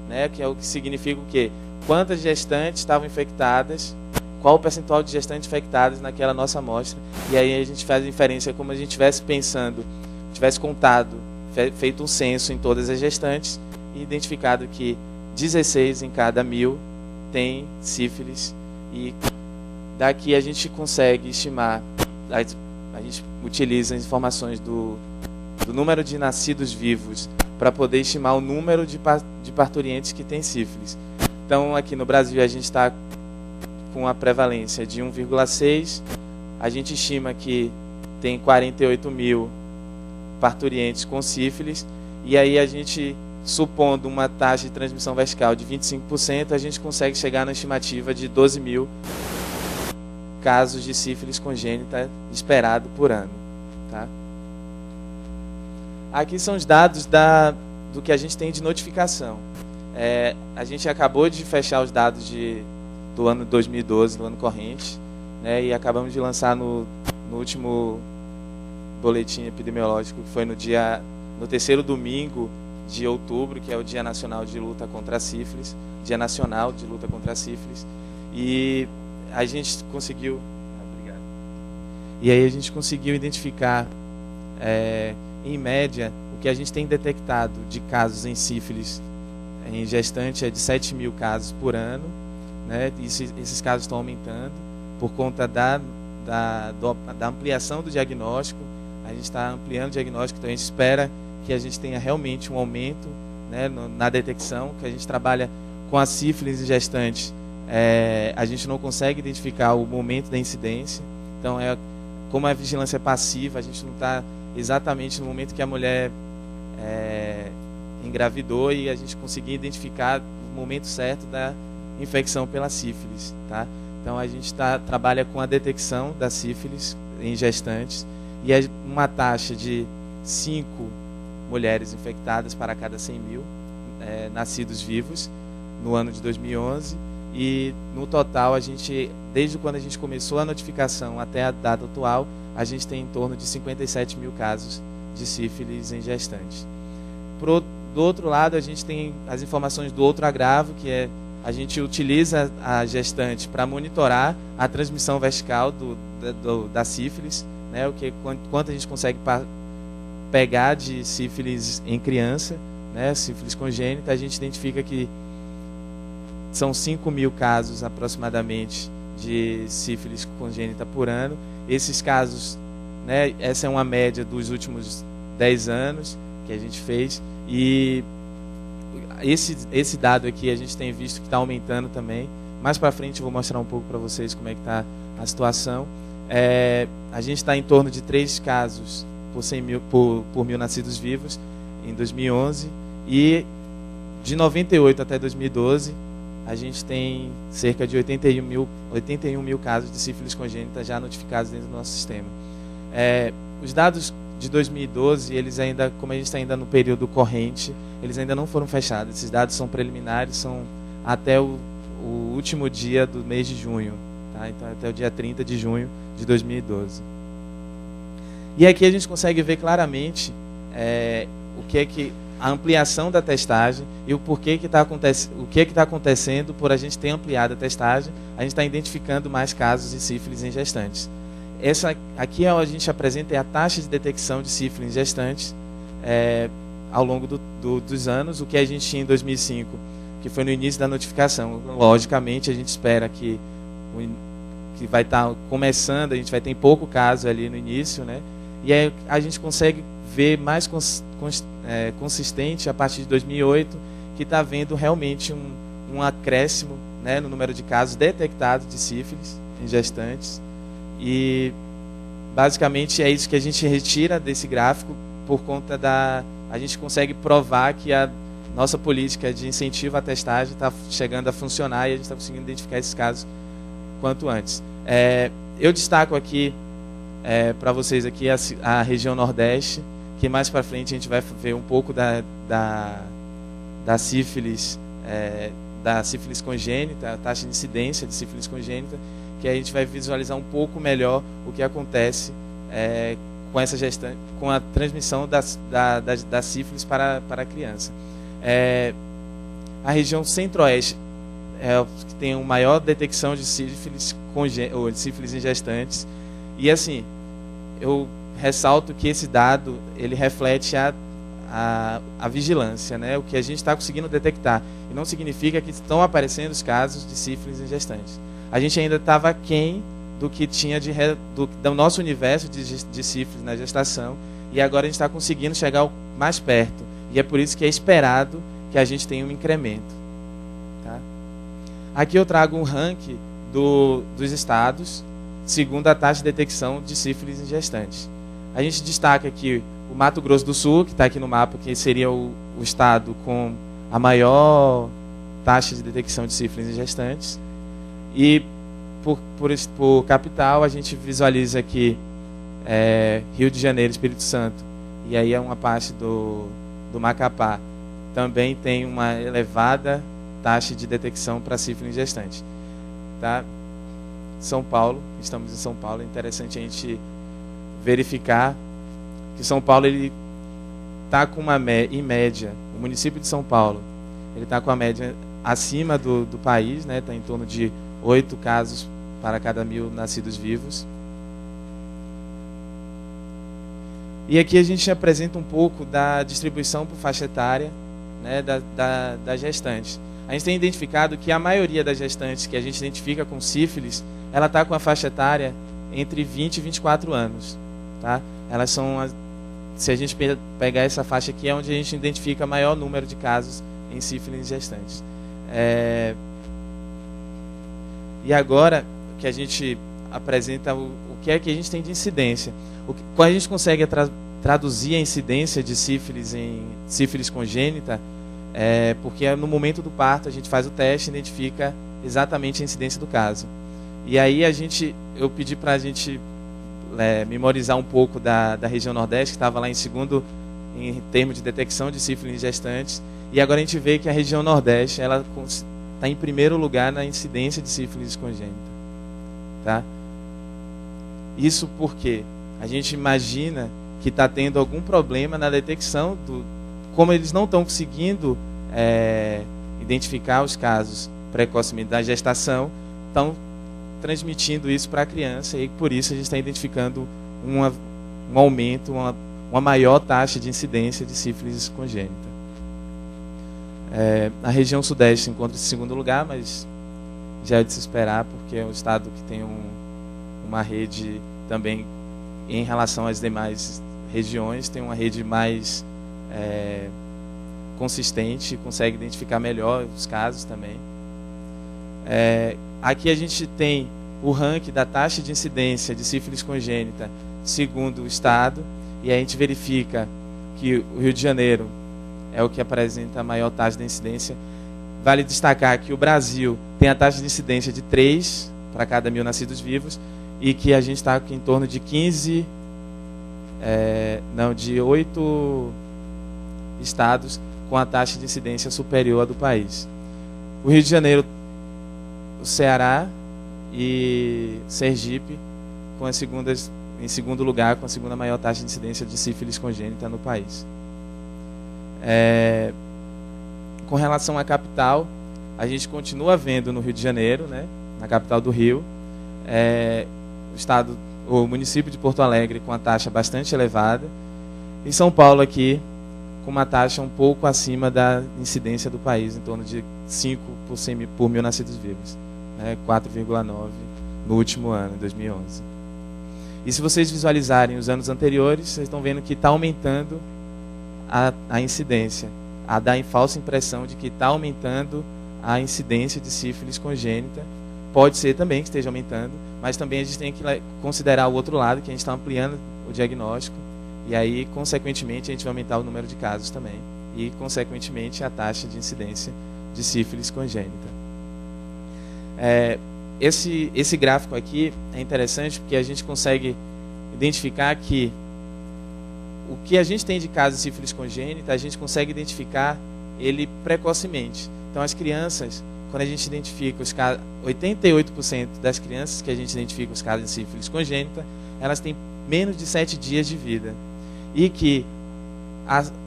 né, que é o que significa o quê? Quantas gestantes estavam infectadas, qual o percentual de gestantes infectadas naquela nossa amostra, e aí a gente faz a inferência como a gente estivesse pensando, tivesse contado, feito um censo em todas as gestantes e identificado que 16 em cada 1000 tem sífilis, e daqui a gente consegue estimar, a gente utiliza as informações do número de nascidos vivos para poder estimar o número de parturientes que têm sífilis. Então, aqui no Brasil, a gente está com a prevalência de 1,6. A gente estima que tem 48 mil parturientes com sífilis. E aí, a gente, supondo uma taxa de transmissão vertical de 25%, a gente consegue chegar na estimativa de 12 mil casos de sífilis congênita esperado por ano. Tá? Aqui são os dados do que a gente tem de notificação. A gente acabou de fechar os dados do ano 2012, do ano corrente, né, e acabamos de lançar no último boletim epidemiológico, que foi no terceiro domingo de outubro, que é o Dia Nacional de Luta contra a Sífilis, Dia Nacional de Luta contra a Sífilis, e a gente conseguiu, obrigado. E aí a gente conseguiu identificar, em média, o que a gente tem detectado de casos em sífilis em gestante é de 7 mil casos por ano, né? Esses casos estão aumentando por conta da ampliação do diagnóstico. A gente está ampliando o diagnóstico, então a gente espera que a gente tenha realmente um aumento, né, na detecção, que a gente trabalha com a sífilis em gestante. A gente não consegue identificar o momento da incidência, então como a vigilância é passiva, a gente não está exatamente no momento que a mulher engravidou e a gente conseguir identificar o momento certo da infecção pela sífilis, tá? Então a gente trabalha com a detecção da sífilis em gestantes e é uma taxa de 5 mulheres infectadas para cada 100 mil nascidos vivos no ano de 2011, e no total a gente, desde quando a gente começou a notificação até a data atual, a gente tem em torno de 57 mil casos de sífilis em gestantes. Do outro lado, a gente tem as informações do outro agravo, que é a gente utiliza a gestante para monitorar a transmissão vertical da sífilis, né, quanto a gente consegue pegar de sífilis em criança, né, sífilis congênita. A gente identifica que são 5 mil casos aproximadamente de sífilis congênita por ano. Esses casos, né, essa é uma média dos últimos 10 anos que a gente fez, e esse dado aqui a gente tem visto que está aumentando também. Mais para frente eu vou mostrar um pouco para vocês como é que está a situação. A gente está em torno de 3 casos por 100 mil, por mil nascidos vivos em 2011, e de 98 até 2012 a gente tem cerca de 81 mil casos de sífilis congênita já notificados dentro do nosso sistema. Os dados de 2012, eles ainda, como a gente está ainda no período corrente, eles ainda não foram fechados. Esses dados são preliminares, são até o último dia do mês de junho, tá? Então até o dia 30 de junho de 2012. E aqui a gente consegue ver claramente o que é que a ampliação da testagem e o porquê que está acontecendo por a gente ter ampliado a testagem. A gente está identificando mais casos de sífilis em gestantes. Essa aqui a gente apresenta a taxa de detecção de sífilis em gestantes ao longo dos anos, o que a gente tinha em 2005, que foi no início da notificação. Logicamente, a gente espera que vai estar começando, a gente vai ter pouco caso ali no início, né? E aí a gente consegue ver mais consistente a partir de 2008, que está havendo realmente um acréscimo, né, no número de casos detectados de sífilis em gestantes. E basicamente é isso que a gente retira desse gráfico, por conta a gente consegue provar que a nossa política de incentivo à testagem está chegando a funcionar e a gente está conseguindo identificar esses casos quanto antes. Eu destaco aqui para vocês aqui a região Nordeste, que mais para frente a gente vai ver um pouco da sífilis congênita, a taxa de incidência de sífilis congênita, que a gente vai visualizar um pouco melhor o que acontece com a transmissão da sífilis para a criança. A região Centro-Oeste que tem uma maior detecção de sífilis em gestantes, e assim, eu ressalto que esse dado ele reflete a vigilância, né? O que a gente está conseguindo detectar, e não significa que estão aparecendo os casos de sífilis em gestantes. A gente ainda estava aquém do que tinha do nosso universo de sífilis na gestação, e agora a gente está conseguindo chegar mais perto, e é por isso que é esperado que a gente tenha um incremento. Tá? Aqui eu trago um ranking dos estados segundo a taxa de detecção de sífilis em gestantes. A gente destaca aqui o Mato Grosso do Sul, que está aqui no mapa, que seria o estado com a maior taxa de detecção de sífilis em gestantes. E por capital, a gente visualiza aqui Rio de Janeiro, Espírito Santo, e aí é uma parte do Macapá. Também tem uma elevada taxa de detecção para sífilis em gestantes. Tá? São Paulo, estamos em São Paulo, é interessante a gente verificar que São Paulo ele está com em média, o município de São Paulo, ele está com a média acima do país, né? Está em torno de 8 casos para cada 1.000 nascidos vivos. E aqui a gente apresenta um pouco da distribuição por faixa etária, né, das gestantes. A gente tem identificado que a maioria das gestantes que a gente identifica com sífilis, ela está com a faixa etária entre 20 e 24 anos. Tá? Elas são, se a gente pegar essa faixa aqui, é onde a gente identifica maior número de casos em sífilis gestantes. E agora que a gente apresenta o que é que a gente tem de incidência. Quando a gente consegue traduzir a incidência de sífilis em sífilis congênita, porque no momento do parto a gente faz o teste e identifica exatamente a incidência do caso. E aí eu pedi para a gente memorizar um pouco da região Nordeste, que estava lá em segundo em termos de detecção de sífilis gestantes, e agora a gente vê que a região Nordeste ela está em primeiro lugar na incidência de sífilis congênita. Tá? Isso porque a gente imagina que está tendo algum problema na detecção, como eles não estão conseguindo identificar os casos precocemente da gestação, estão transmitindo isso para a criança, e por isso a gente está identificando um aumento, uma maior taxa de incidência de sífilis congênita. A região Sudeste se encontra em segundo lugar, mas já é de se esperar, porque é um estado que tem uma rede também, em relação às demais regiões, tem uma rede mais consistente, consegue identificar melhor os casos também. Aqui a gente tem o ranking da taxa de incidência de sífilis congênita segundo o estado, e a gente verifica que o Rio de Janeiro é o que apresenta a maior taxa de incidência. Vale destacar que o Brasil tem a taxa de incidência de 3 para cada 1.000 nascidos vivos, e que a gente está em torno de 8 estados com a taxa de incidência superior à do país. O Rio de Janeiro, o Ceará e Sergipe em segundo lugar, com a segunda maior taxa de incidência de sífilis congênita no país. Com relação à capital, a gente continua vendo no Rio de Janeiro, né, na capital do Rio, o município de Porto Alegre com a taxa bastante elevada, e São Paulo aqui com uma taxa um pouco acima da incidência do país, em torno de 5 por 1.000 nascidos vivos, 4,9 no último ano, em 2011. E se vocês visualizarem os anos anteriores, vocês estão vendo que está aumentando a incidência. Dá a falsa impressão de que está aumentando a incidência de sífilis congênita. Pode ser também que esteja aumentando, mas também a gente tem que considerar o outro lado, que a gente está ampliando o diagnóstico, e aí, consequentemente, a gente vai aumentar o número de casos também, e, consequentemente, a taxa de incidência de sífilis congênita. Esse gráfico aqui é interessante porque a gente consegue identificar que o que a gente tem de casos de sífilis congênita, a gente consegue identificar ele precocemente. Então, as crianças, quando a gente identifica os casos, 88% das crianças que a gente identifica os casos de sífilis congênita, elas têm menos de 7 dias de vida. E que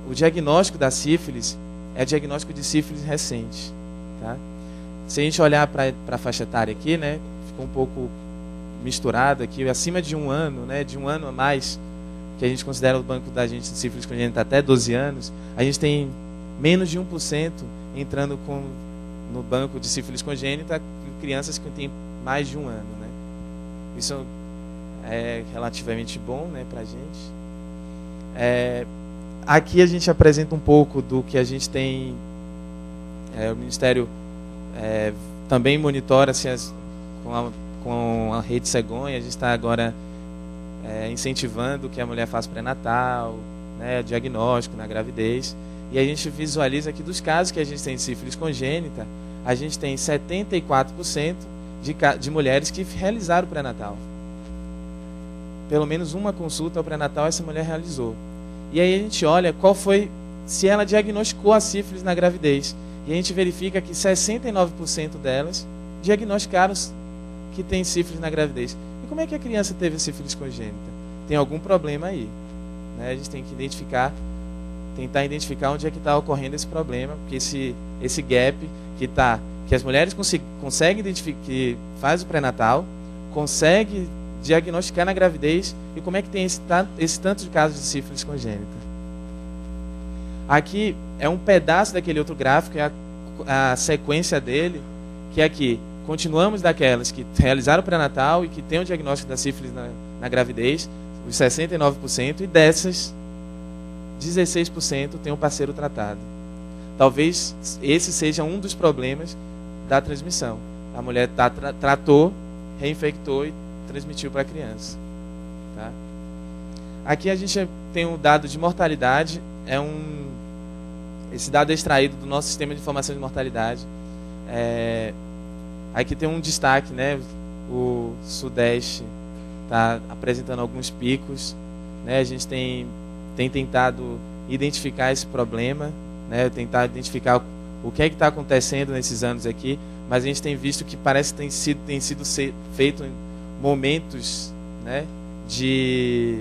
o diagnóstico da sífilis é diagnóstico de sífilis recente. Tá? Se a gente olhar para a faixa etária aqui, né, ficou um pouco misturado aqui, acima de 1 ano, né, de 1 ano a mais, que a gente considera o banco da gente de sífilis congênita até 12 anos, a gente tem menos de 1% entrando no banco de sífilis congênita, crianças que têm mais de 1 ano. Né? Isso é relativamente bom, né, para a gente. Aqui a gente apresenta um pouco do que a gente tem. O Ministério também monitora-se com a rede cegonha. A gente está agora incentivando que a mulher faça pré-natal, né, diagnóstico na gravidez. E a gente visualiza que dos casos que a gente tem de sífilis congênita, a gente tem 74% de mulheres que realizaram o pré-natal. Pelo menos uma consulta ao pré-natal essa mulher realizou. E aí a gente olha se ela diagnosticou a sífilis na gravidez. E a gente verifica que 69% delas diagnosticaram que tem sífilis na gravidez. E como é que a criança teve sífilis congênita? Tem algum problema aí. Né? A gente tem que identificar tentar identificar onde é que está ocorrendo esse problema, porque esse gap que as mulheres conseguem identificar, que faz o pré-natal, consegue diagnosticar na gravidez, e como é que tem esse tanto de casos de sífilis congênita. Aqui é um pedaço daquele outro gráfico, é a sequência dele, que é aqui. Continuamos daquelas que realizaram o pré-natal e que têm o diagnóstico da sífilis na gravidez, os 69%, e dessas, 16% têm um parceiro tratado. Talvez esse seja um dos problemas da transmissão. A mulher tratou, reinfectou e transmitiu para a criança. Tá? Aqui a gente tem um dado de mortalidade, esse dado é extraído do nosso sistema de informação de mortalidade. Aqui tem um destaque, né? O Sudeste está apresentando alguns picos, né? A gente tem tentado identificar esse problema, né? Tentar identificar o que é que está acontecendo nesses anos aqui, mas a gente tem visto que parece que tem sido feito em momentos, né, de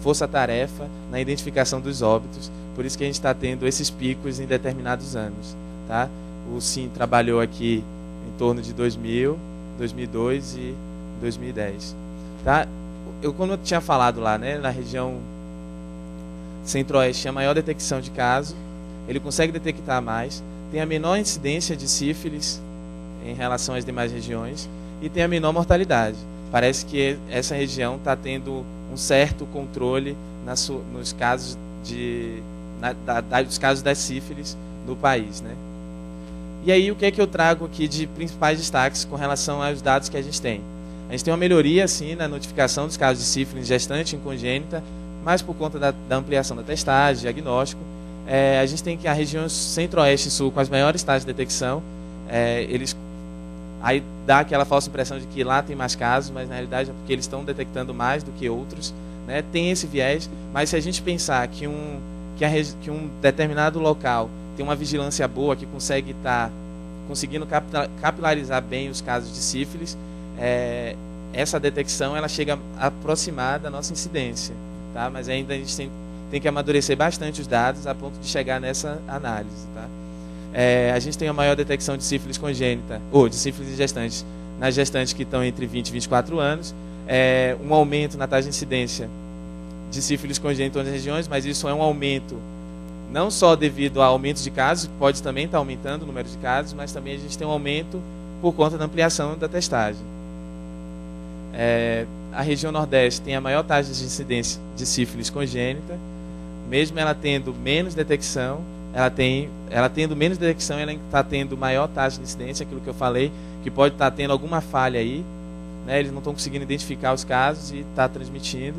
força-tarefa na identificação dos óbitos. Por isso que a gente está tendo esses picos em determinados anos. Tá? O SIM trabalhou aqui em torno de 2000, 2002 e 2010. Tá? Como eu tinha falado lá, né, na região centro-oeste, a maior detecção de caso, ele consegue detectar mais, tem a menor incidência de sífilis em relação às demais regiões e tem a menor mortalidade. Parece que essa região está tendo um certo controle nos casos dos casos das sífilis no país, né? E aí, o que é que eu trago aqui de principais destaques com relação aos dados que a gente tem? A gente tem uma melhoria, sim, na notificação dos casos de sífilis gestante e congênita, mas por conta da ampliação da testagem, diagnóstico. A gente tem que a região centro-oeste e sul com as maiores taxas de detecção, aí dá aquela falsa impressão de que lá tem mais casos, mas na realidade é porque eles estão detectando mais do que outros, né? Tem esse viés, mas se a gente pensar que um determinado local tem uma vigilância boa, que consegue estar conseguindo capilarizar bem os casos de sífilis, essa detecção ela chega a aproximar da nossa incidência, tá? Mas ainda a gente tem que amadurecer bastante os dados a ponto de chegar nessa análise, tá? A gente tem a maior detecção de sífilis congênita, ou de sífilis em gestantes, nas gestantes que estão entre 20 e 24 anos, um aumento na taxa de incidência de sífilis congênita nas regiões, mas isso é um aumento não só devido ao aumento de casos, pode também estar aumentando o número de casos, mas também a gente tem um aumento por conta da ampliação da testagem. A região Nordeste tem a maior taxa de incidência de sífilis congênita, mesmo ela tendo menos detecção, ela tendo menos detecção, ela está tendo maior taxa de incidência, aquilo que eu falei, que pode estar tendo alguma falha aí, né? Eles não estão conseguindo identificar os casos e está transmitindo.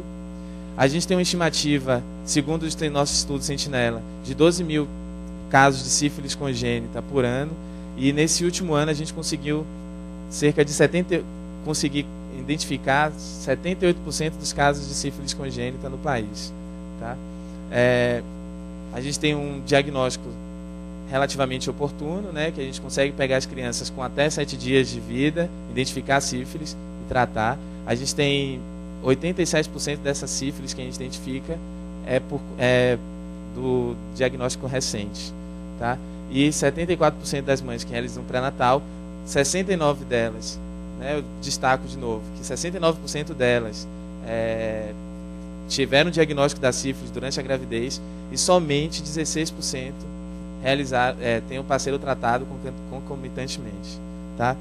A gente tem uma estimativa, segundo o nosso estudo Sentinela, de 12 mil casos de sífilis congênita por ano, e nesse último ano a gente conseguiu conseguir identificar 78% dos casos de sífilis congênita no país. Tá? A gente tem um diagnóstico relativamente oportuno, né, que a gente consegue pegar as crianças com até 7 dias de vida, identificar a sífilis e tratar. A gente tem 87% dessas sífilis que a gente identifica do diagnóstico recente. Tá? E 74% das mães que realizam pré-natal, 69 delas, né, eu destaco de novo, que 69% delas tiveram diagnóstico da sífilis durante a gravidez e somente 16% tem um parceiro tratado concomitantemente. Tá?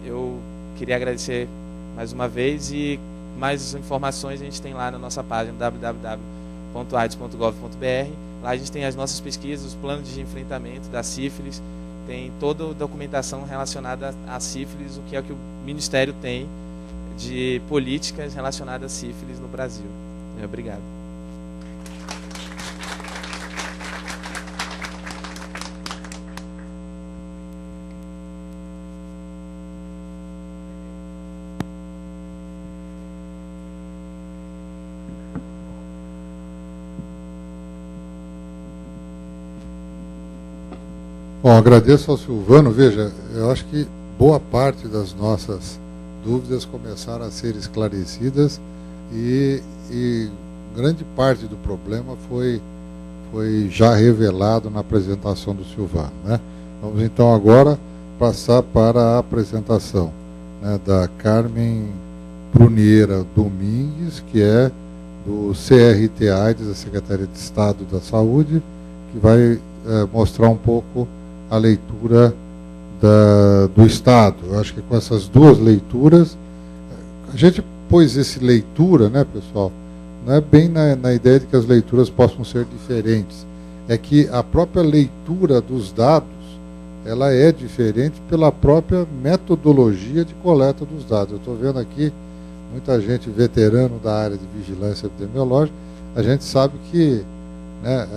Eu queria agradecer mais uma vez e mais informações a gente tem lá na nossa página www.aids.gov.br. Lá a gente tem as nossas pesquisas, os planos de enfrentamento da sífilis, tem toda a documentação relacionada à sífilis, o que é o que o Ministério tem de políticas relacionadas à sífilis no Brasil. Obrigado. Bom, agradeço ao Silvano. Veja, eu acho que boa parte das nossas dúvidas começaram a ser esclarecidas e grande parte do problema foi já revelado na apresentação do Silvano, né? Vamos então agora passar para a apresentação, né, da Carmen Pruniera Domingues, que é do CRT-AIDS, da Secretaria de Estado da Saúde, que vai mostrar um pouco a leitura do Estado. Eu acho que com essas duas leituras, a gente pôs esse leitura, né, pessoal, não é bem na ideia de que as leituras possam ser diferentes, é que a própria leitura dos dados, ela é diferente pela própria metodologia de coleta dos dados. Eu estou vendo aqui muita gente veterano da área de vigilância epidemiológica. A gente sabe que, né,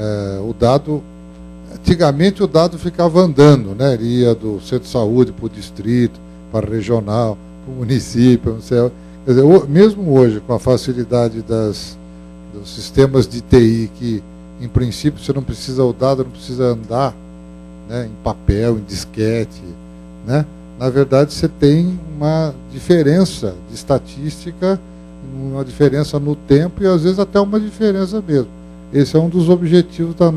o dado, antigamente o dado ficava andando, né? Ele ia do centro de saúde para o distrito, para o regional, para o município, não sei. Quer dizer, mesmo hoje, com a facilidade dos sistemas de TI, que em princípio você não precisa, o dado não precisa andar, né, em papel, em disquete, né? Na verdade, você tem uma diferença de estatística, uma diferença no tempo e às vezes até uma diferença mesmo. Esse é um dos objetivos do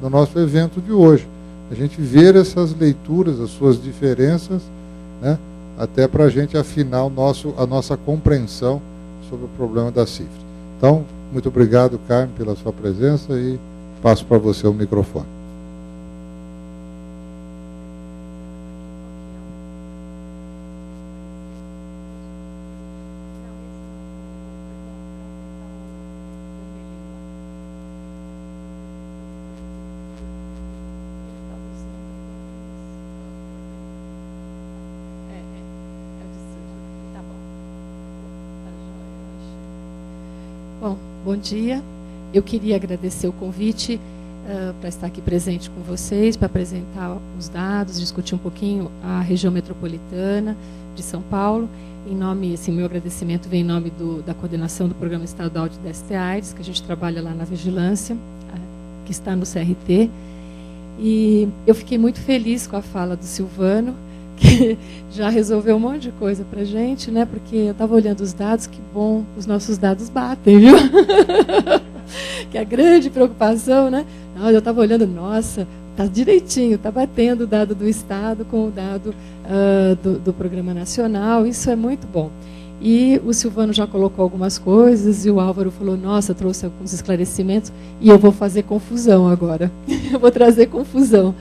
nosso evento de hoje. A gente ver essas leituras, as suas diferenças, né, até para a gente afinar a nossa compreensão sobre o problema da sífilis. Então, muito obrigado, Carmen, pela sua presença e passo para você o microfone. Bom dia, eu queria agradecer o convite para estar aqui presente com vocês, para apresentar os dados, discutir um pouquinho a região metropolitana de São Paulo. Em nome, assim, meu agradecimento vem em nome da coordenação do Programa Estadual de DST-AIDS, que a gente trabalha lá na Vigilância, que está no CRT. E eu fiquei muito feliz com a fala do Silvano, que já resolveu um monte de coisa para a gente, né? Porque eu estava olhando os dados, que bom, os nossos dados batem, viu? Que é a grande preocupação, né? Eu estava olhando, nossa, está direitinho, está batendo o dado do Estado com o dado do Programa Nacional, isso é muito bom. E o Silvano já colocou algumas coisas, e o Álvaro falou, nossa, trouxe alguns esclarecimentos, e eu vou fazer confusão agora. Eu vou trazer confusão.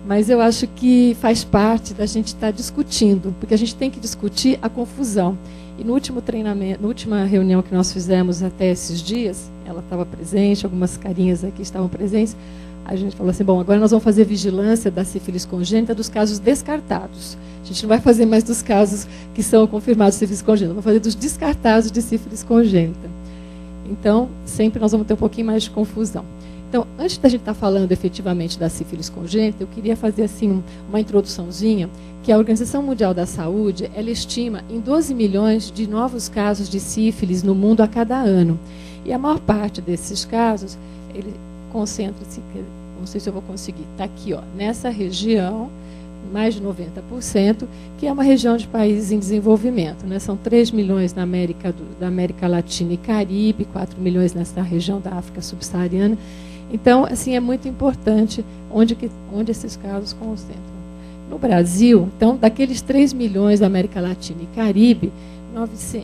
Mas eu acho que faz parte da gente estar discutindo, porque a gente tem que discutir a confusão. E no último treinamento, na última reunião que nós fizemos até esses dias, ela estava presente, algumas carinhas aqui estavam presentes, a gente falou assim, bom, agora nós vamos fazer vigilância da sífilis congênita dos casos descartados. A gente não vai fazer mais dos casos que são confirmados de sífilis congênita, vamos fazer dos descartados de sífilis congênita. Então, sempre nós vamos ter um pouquinho mais de confusão. Então, antes da gente estar falando efetivamente da sífilis congênita, eu queria fazer assim uma introduçãozinha, que a Organização Mundial da Saúde, ela estima em 12 milhões de novos casos de sífilis no mundo a cada ano. E a maior parte desses casos, ele concentra-se, não sei se eu vou conseguir, está aqui, ó, nessa região, mais de 90%, que é uma região de países em desenvolvimento, né? São 3 milhões na da América Latina e Caribe, 4 milhões nessa região da África subsaariana. Então, assim, é muito importante onde esses casos concentram. No Brasil, então, daqueles 3 milhões da América Latina e Caribe,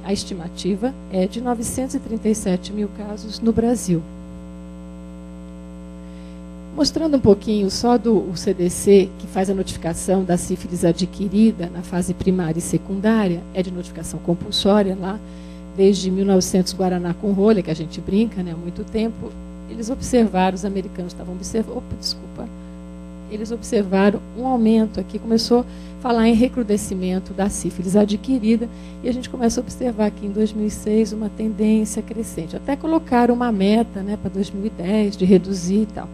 a estimativa é de 937 mil casos no Brasil. Mostrando um pouquinho só do CDC, que faz a notificação da sífilis adquirida na fase primária e secundária, é de notificação compulsória lá, desde 1900 Guaraná com rolha, que a gente brinca, né, há muito tempo. Eles observaram, os americanos estavam observando, eles observaram um aumento aqui, começou a falar em recrudescimento da sífilis adquirida, e a gente começa a observar aqui em 2006 uma tendência crescente. Até colocaram uma meta, né, para 2010, de reduzir e tal.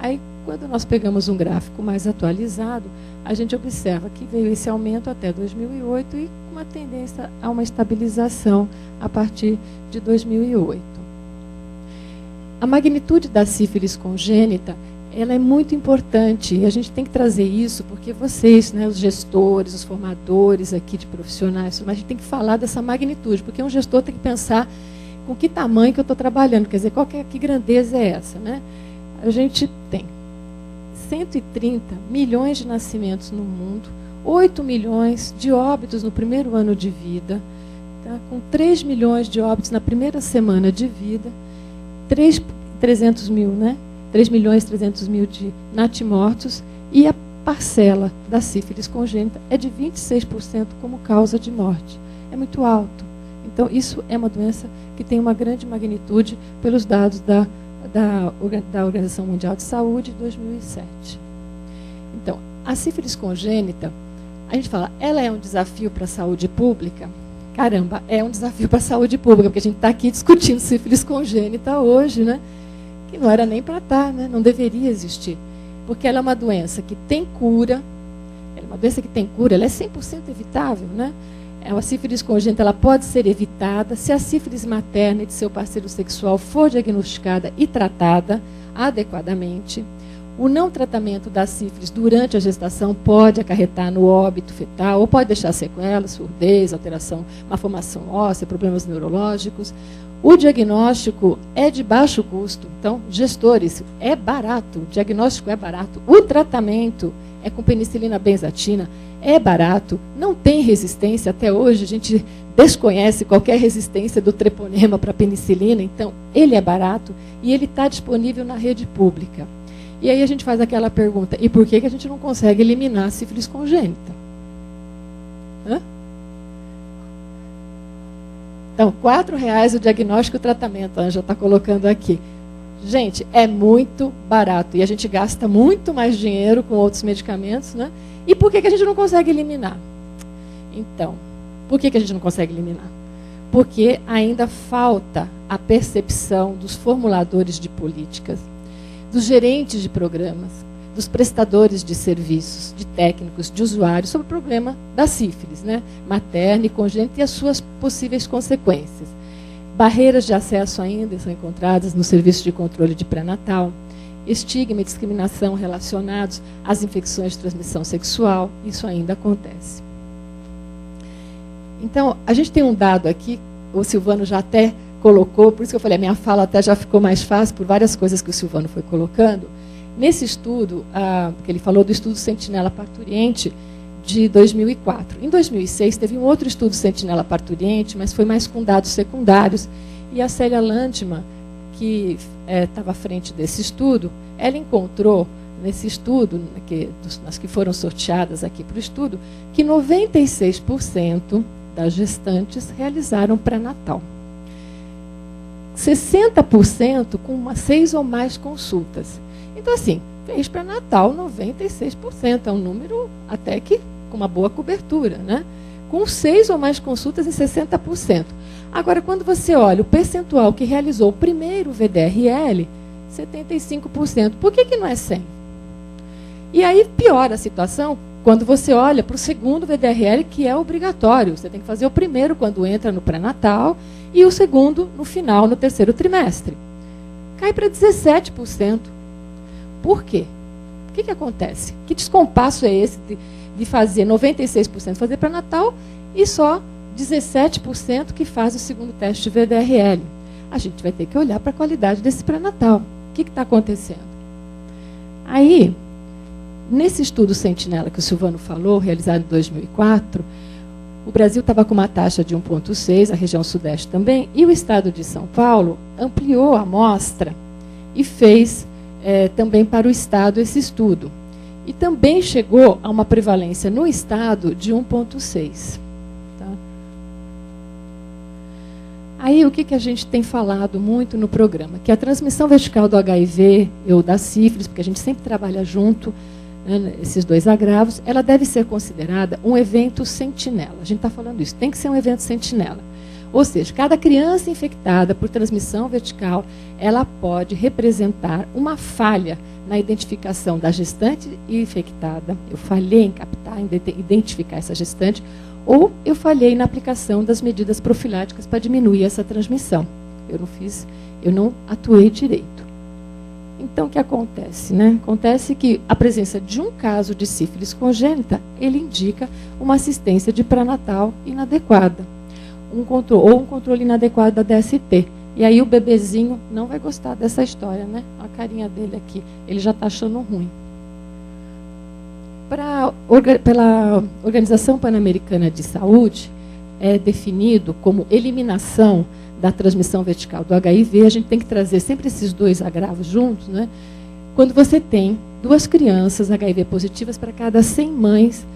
Aí, quando nós pegamos um gráfico mais atualizado, a gente observa que veio esse aumento até 2008 e uma tendência a uma estabilização a partir de 2008. A magnitude da sífilis congênita ela é muito importante e a gente tem que trazer isso porque vocês, né, os gestores, os formadores aqui de profissionais, mas a gente tem que falar dessa magnitude, porque um gestor tem que pensar com que tamanho que eu estou trabalhando, quer dizer, que grandeza é essa, né? A gente tem 130 milhões de nascimentos no mundo, 8 milhões de óbitos no primeiro ano de vida, tá? Com 3 milhões de óbitos na primeira semana de vida, 300 mil, né? 3 milhões e 300 mil de natimortos, e a parcela da sífilis congênita é de 26% como causa de morte. É muito alto. Então, isso é uma doença que tem uma grande magnitude pelos dados da Organização Mundial de Saúde de 2007. Então, a sífilis congênita, a gente fala, ela é um desafio para a saúde pública? Caramba, é um desafio para a saúde pública, porque a gente está aqui discutindo sífilis congênita hoje, né? Que não era nem para estar, né? Não deveria existir. Porque ela é uma doença que tem cura, ela é uma doença que tem cura, ela é 100% evitável, né? A sífilis congênita ela pode ser evitada se a sífilis materna e de seu parceiro sexual for diagnosticada e tratada adequadamente. O não tratamento da sífilis durante a gestação pode acarretar no óbito fetal ou pode deixar sequelas, surdez, alteração, malformação óssea, problemas neurológicos. O diagnóstico é de baixo custo, então, gestores, é barato, o diagnóstico é barato. O tratamento é com penicilina benzatina, é barato, não tem resistência. Até hoje a gente desconhece qualquer resistência do treponema para penicilina, então ele é barato e ele está disponível na rede pública. E aí a gente faz aquela pergunta, e por que a gente não consegue eliminar a sífilis congênita? Hã? Então, R$4 o diagnóstico e o tratamento, a Anja está colocando aqui. Gente, é muito barato e a gente gasta muito mais dinheiro com outros medicamentos, né? E por que a gente não consegue eliminar? Então, por que a gente não consegue eliminar? Porque ainda falta a percepção dos formuladores de políticas, dos gerentes de programas, dos prestadores de serviços, de técnicos, de usuários, sobre o problema da sífilis, né? Materna e congênita e as suas possíveis consequências. Barreiras de acesso ainda são encontradas no serviço de controle de pré-natal, estigma e discriminação relacionados às infecções de transmissão sexual, isso ainda acontece. Então, a gente tem um dado aqui, o Silvano já até colocou, por isso que eu falei, a minha fala até já ficou mais fácil por várias coisas que o Silvano foi colocando. Nesse estudo, que ele falou do estudo Sentinela Parturiente de 2004. Em 2006, teve um outro estudo Sentinela Parturiente, mas foi mais com dados secundários. E a Célia Landman, que estava à frente desse estudo, ela encontrou, nesse estudo, nas que foram sorteadas aqui para o estudo, que 96% das gestantes realizaram pré-natal. 60% com 6 ou mais consultas. Então, assim, fez pré-natal 96%, é um número até que com uma boa cobertura, né? Com 6 ou mais consultas em 60%. Agora, quando você olha o percentual que realizou o primeiro VDRL, 75%. Por que não é 100%? E aí piora a situação quando você olha para o segundo VDRL, que é obrigatório. Você tem que fazer o primeiro quando entra no pré-natal e o segundo no final, no terceiro trimestre. Cai para 17%. Por quê? O que acontece? Que descompasso é esse de fazer 96% fazer pré-natal e só 17% que faz o segundo teste de VDRL? A gente vai ter que olhar para a qualidade desse pré-natal. O que está acontecendo? Aí, nesse estudo Sentinela que o Silvano falou, realizado em 2004, o Brasil estava com uma taxa de 1,6, a região sudeste também, e o estado de São Paulo ampliou a amostra e fez também para o estado esse estudo. E também chegou a uma prevalência no estado de 1,6. Tá? Aí o que a gente tem falado muito no programa? Que a transmissão vertical do HIV ou da sífilis, porque a gente sempre trabalha junto, né, esses dois agravos, ela deve ser considerada um evento sentinela. A gente está falando isso, tem que ser um evento sentinela. Ou seja, cada criança infectada por transmissão vertical, ela pode representar uma falha na identificação da gestante infectada. Eu falhei em captar, em identificar essa gestante, ou eu falhei na aplicação das medidas profiláticas para diminuir essa transmissão. Eu não atuei direito. Então, o que acontece, né? Acontece que a presença de um caso de sífilis congênita, ele indica uma assistência de pré-natal inadequada, ou um controle inadequado da DST. E aí o bebezinho não vai gostar dessa história, né? A carinha dele aqui, ele já está achando ruim. Pela Organização Pan-Americana de Saúde, é definido como eliminação da transmissão vertical do HIV. A gente tem que trazer sempre esses dois agravos juntos, né? Quando você tem 2 crianças HIV positivas para cada 100 mães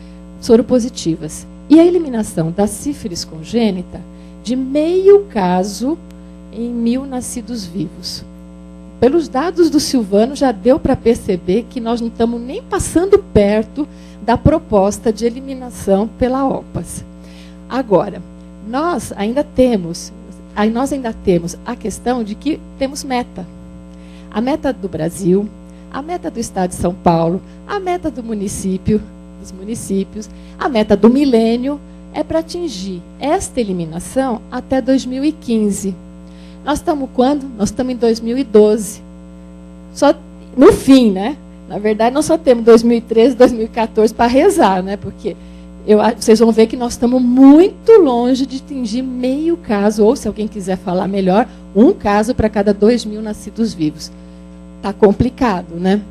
soropositivas. E a eliminação da sífilis congênita de meio caso em 1.000 nascidos vivos. Pelos dados do Silvano, já deu para perceber que nós não estamos nem passando perto da proposta de eliminação pela OPAS. Agora, nós ainda temos a questão de que temos meta. A meta do Brasil, a meta do Estado de São Paulo, a meta dos municípios, a meta do milênio é para atingir esta eliminação até 2015. Nós estamos quando? Nós estamos em 2012. Só no fim, né? Na verdade, nós só temos 2013, 2014 para rezar, né? Porque vocês vão ver que nós estamos muito longe de atingir meio caso, ou se alguém quiser falar melhor, 1 caso para cada 2.000 nascidos vivos. Está complicado, né?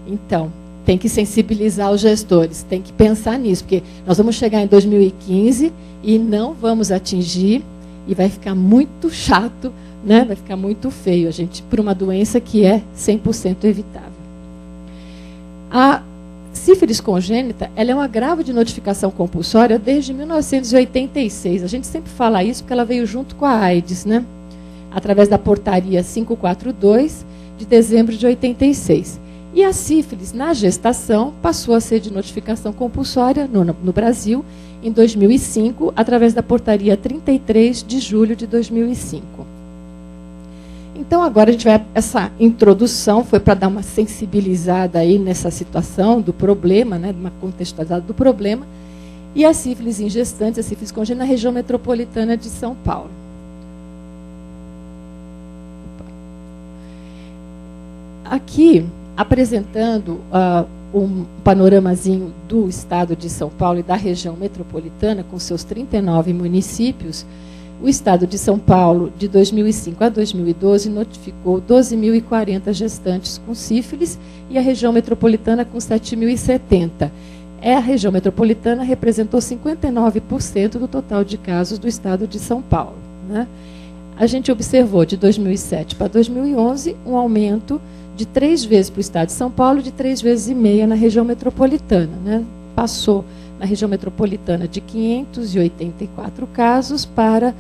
Então, tem que sensibilizar os gestores, tem que pensar nisso, porque nós vamos chegar em 2015 e não vamos atingir, e vai ficar muito chato, né? Vai ficar muito feio, a gente, por uma doença que é 100% evitável. A sífilis congênita, ela é um agravo de notificação compulsória desde 1986. A gente sempre fala isso porque ela veio junto com a AIDS, né? Através da portaria 542 de dezembro de 86. E a sífilis na gestação passou a ser de notificação compulsória no Brasil em 2005, através da portaria 33 de julho de 2005. Então, agora a gente vai. Essa introdução foi para dar uma sensibilizada aí nessa situação do problema, né, uma contextualizada do problema, e a sífilis em gestantes, a sífilis congênita na região metropolitana de São Paulo. Aqui, apresentando um panoramazinho do estado de São Paulo e da região metropolitana, com seus 39 municípios. O estado de São Paulo, de 2005 a 2012, notificou 12.040 gestantes com sífilis e a região metropolitana com 7.070. A região metropolitana representou 59% do total de casos do estado de São Paulo, né? A gente observou, de 2007 para 2011, um aumento de 3 vezes para o estado de São Paulo, de 3,5 vezes na região metropolitana, né? Passou na região metropolitana de 584 casos para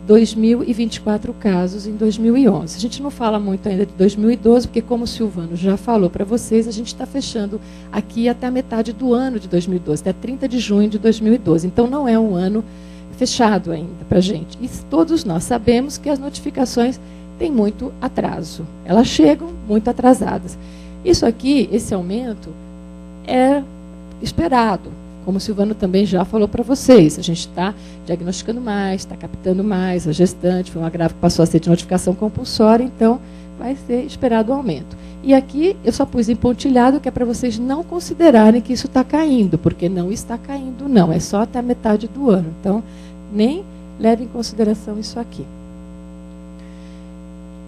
2.024 casos em 2011. A gente não fala muito ainda de 2012, porque, como o Silvano já falou para vocês, a gente está fechando aqui até a metade do ano de 2012, até 30 de junho de 2012. Então, não é um ano fechado ainda para a gente. E todos nós sabemos que as notificações têm muito atraso. Elas chegam muito atrasadas. Isso aqui, esse aumento, é esperado. Como o Silvano também já falou para vocês, a gente está diagnosticando mais, está captando mais a gestante, foi um agravo que passou a ser de notificação compulsória, então vai ser esperado o aumento. E aqui eu só pus em pontilhado, que é para vocês não considerarem que isso está caindo, porque não está caindo, não, é só até a metade do ano. Então, nem leve em consideração isso aqui.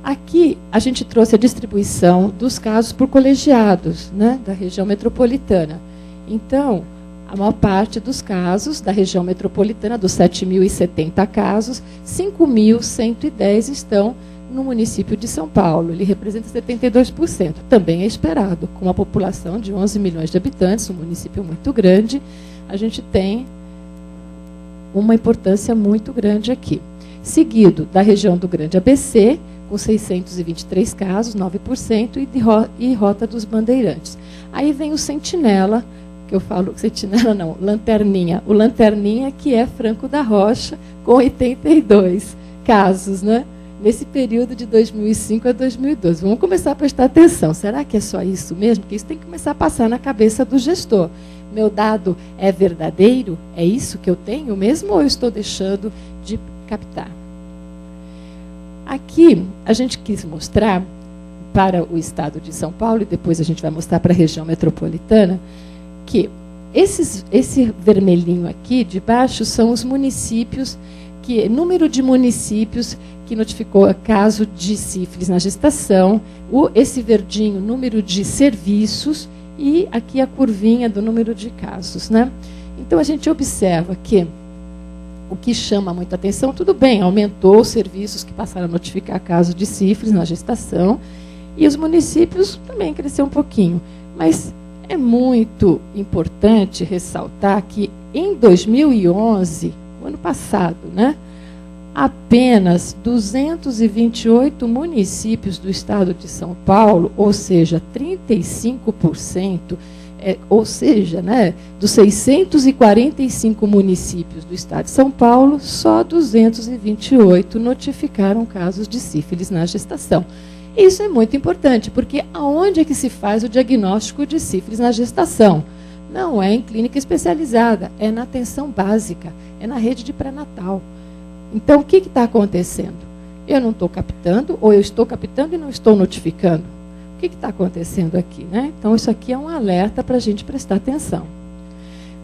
Aqui a gente trouxe a distribuição dos casos por colegiados, né, da região metropolitana. Então, a maior parte dos casos da região metropolitana, dos 7.070 casos, 5.110 estão no município de São Paulo. Ele representa 72%. Também é esperado. Com uma população de 11 milhões de habitantes, um município muito grande, a gente tem uma importância muito grande aqui. Seguido da região do Grande ABC, com 623 casos, 9%, e Rota dos Bandeirantes. Aí vem o Sentinela, que eu falo, Sentinela não, Lanterninha. O Lanterninha, que é Franco da Rocha, com 82 casos, né? Nesse período de 2005 a 2012. Vamos começar a prestar atenção. Será que é só isso mesmo? Porque isso tem que começar a passar na cabeça do gestor. Meu dado é verdadeiro? É isso que eu tenho mesmo ou eu estou deixando de captar? Aqui, a gente quis mostrar para o estado de São Paulo, e depois a gente vai mostrar para a região metropolitana, que esse vermelhinho aqui de baixo são os municípios, número de municípios que notificou caso de sífilis na gestação, esse verdinho, número de serviços, e aqui a curvinha do número de casos, né? Então, a gente observa que o que chama muita atenção, tudo bem, aumentou os serviços que passaram a notificar casos de sífilis na gestação, e os municípios também cresceu um pouquinho. Mas é muito importante ressaltar que, em 2011, o ano passado, né, apenas 228 municípios do estado de São Paulo, ou seja, 35%, ou seja, né, dos 645 municípios do estado de São Paulo, só 228 notificaram casos de sífilis na gestação. Isso é muito importante, porque aonde é que se faz o diagnóstico de sífilis na gestação? Não é em clínica especializada, é na atenção básica, é na rede de pré-natal. Então, o que está acontecendo? Eu não estou captando, ou eu estou captando e não estou notificando. O que está acontecendo aqui, né? Então, isso aqui é um alerta para a gente prestar atenção.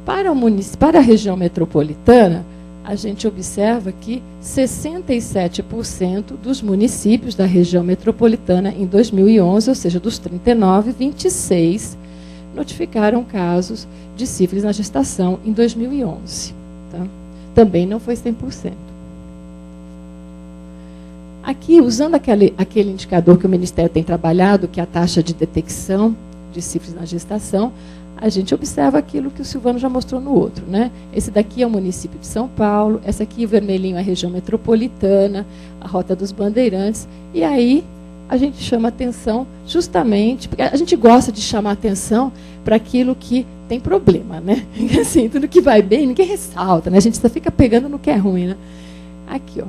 Para a região metropolitana, a gente observa que 67% dos municípios da região metropolitana em 2011, ou seja, dos 39, 26 notificaram casos de sífilis na gestação em 2011. Tá? Também não foi 100%. Aqui, usando aquele indicador que o Ministério tem trabalhado, que é a taxa de detecção de sífilis na gestação, a gente observa aquilo que o Silvano já mostrou no outro, né? Esse daqui é o município de São Paulo, essa aqui, o vermelhinho, é a região metropolitana, a Rota dos Bandeirantes, e aí a gente chama atenção justamente, porque a gente gosta de chamar atenção para aquilo que tem problema, né? Assim, tudo que vai bem, ninguém ressalta, né? A gente só fica pegando no que é ruim, né? Aqui, ó.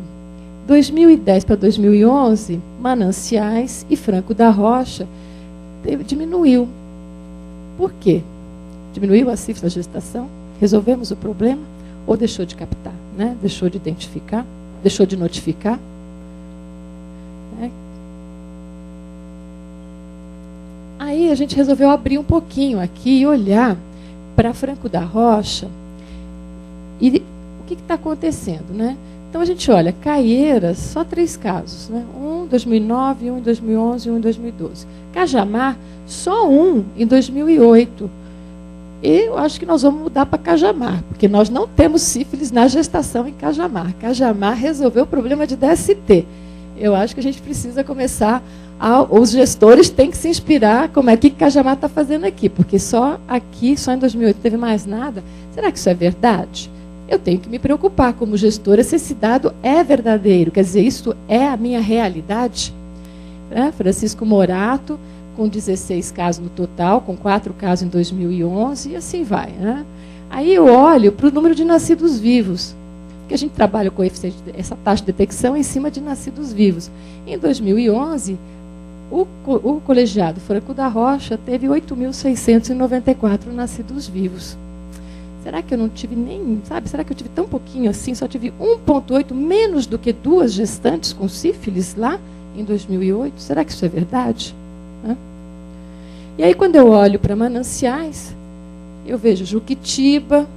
2010 para 2011, Mananciais e Franco da Rocha diminuiu. Por quê? Diminuiu a sífilis na gestação? Resolvemos o problema? Ou deixou de captar? Né? Deixou de identificar? Deixou de notificar? Aí a gente resolveu abrir um pouquinho aqui e olhar para Franco da Rocha e o que está acontecendo, né? Então, a gente olha, Caieiras, só 3 casos, né? Um em 2009, um em 2011 e um em 2012. Cajamar, só um em 2008. E eu acho que nós vamos mudar para Cajamar, porque nós não temos sífilis na gestação em Cajamar. Cajamar resolveu o problema de DST. Eu acho que a gente precisa começar, os gestores têm que se inspirar como é que Cajamar está fazendo aqui, porque só aqui, só em 2008, não teve mais nada. Será que isso é verdade? Eu tenho que me preocupar como gestora se esse dado é verdadeiro. Quer dizer, isso é a minha realidade? Francisco Morato, com 16 casos no total, com 4 casos em 2011, e assim vai. Né? Aí eu olho para o número de nascidos vivos, porque a gente trabalha o coeficiente, essa taxa de detecção em cima de nascidos vivos. Em 2011, o colegiado Franco da Rocha teve 8.694 nascidos vivos. Será que eu não tive nem, sabe? Será que eu tive tão pouquinho assim? Só tive 1,8, menos do que 2 gestantes com sífilis lá em 2008? Será que isso é verdade? E aí, quando eu olho para Mananciais, eu vejo Juquitiba,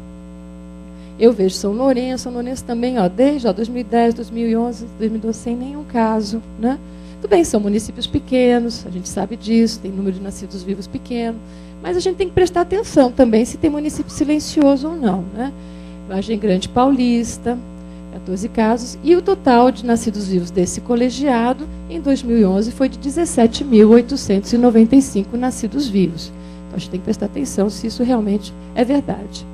eu vejo São Lourenço também, ó, desde 2010, 2011, 2012, sem nenhum caso. Né? Tudo bem, são municípios pequenos, a gente sabe disso, tem número de nascidos vivos pequeno. Mas a gente tem que prestar atenção também se tem município silencioso ou não. Né? Vargem Grande Paulista, 14 casos. E o total de nascidos vivos desse colegiado, em 2011, foi de 17.895 nascidos vivos. Então, a gente tem que prestar atenção se isso realmente é verdade.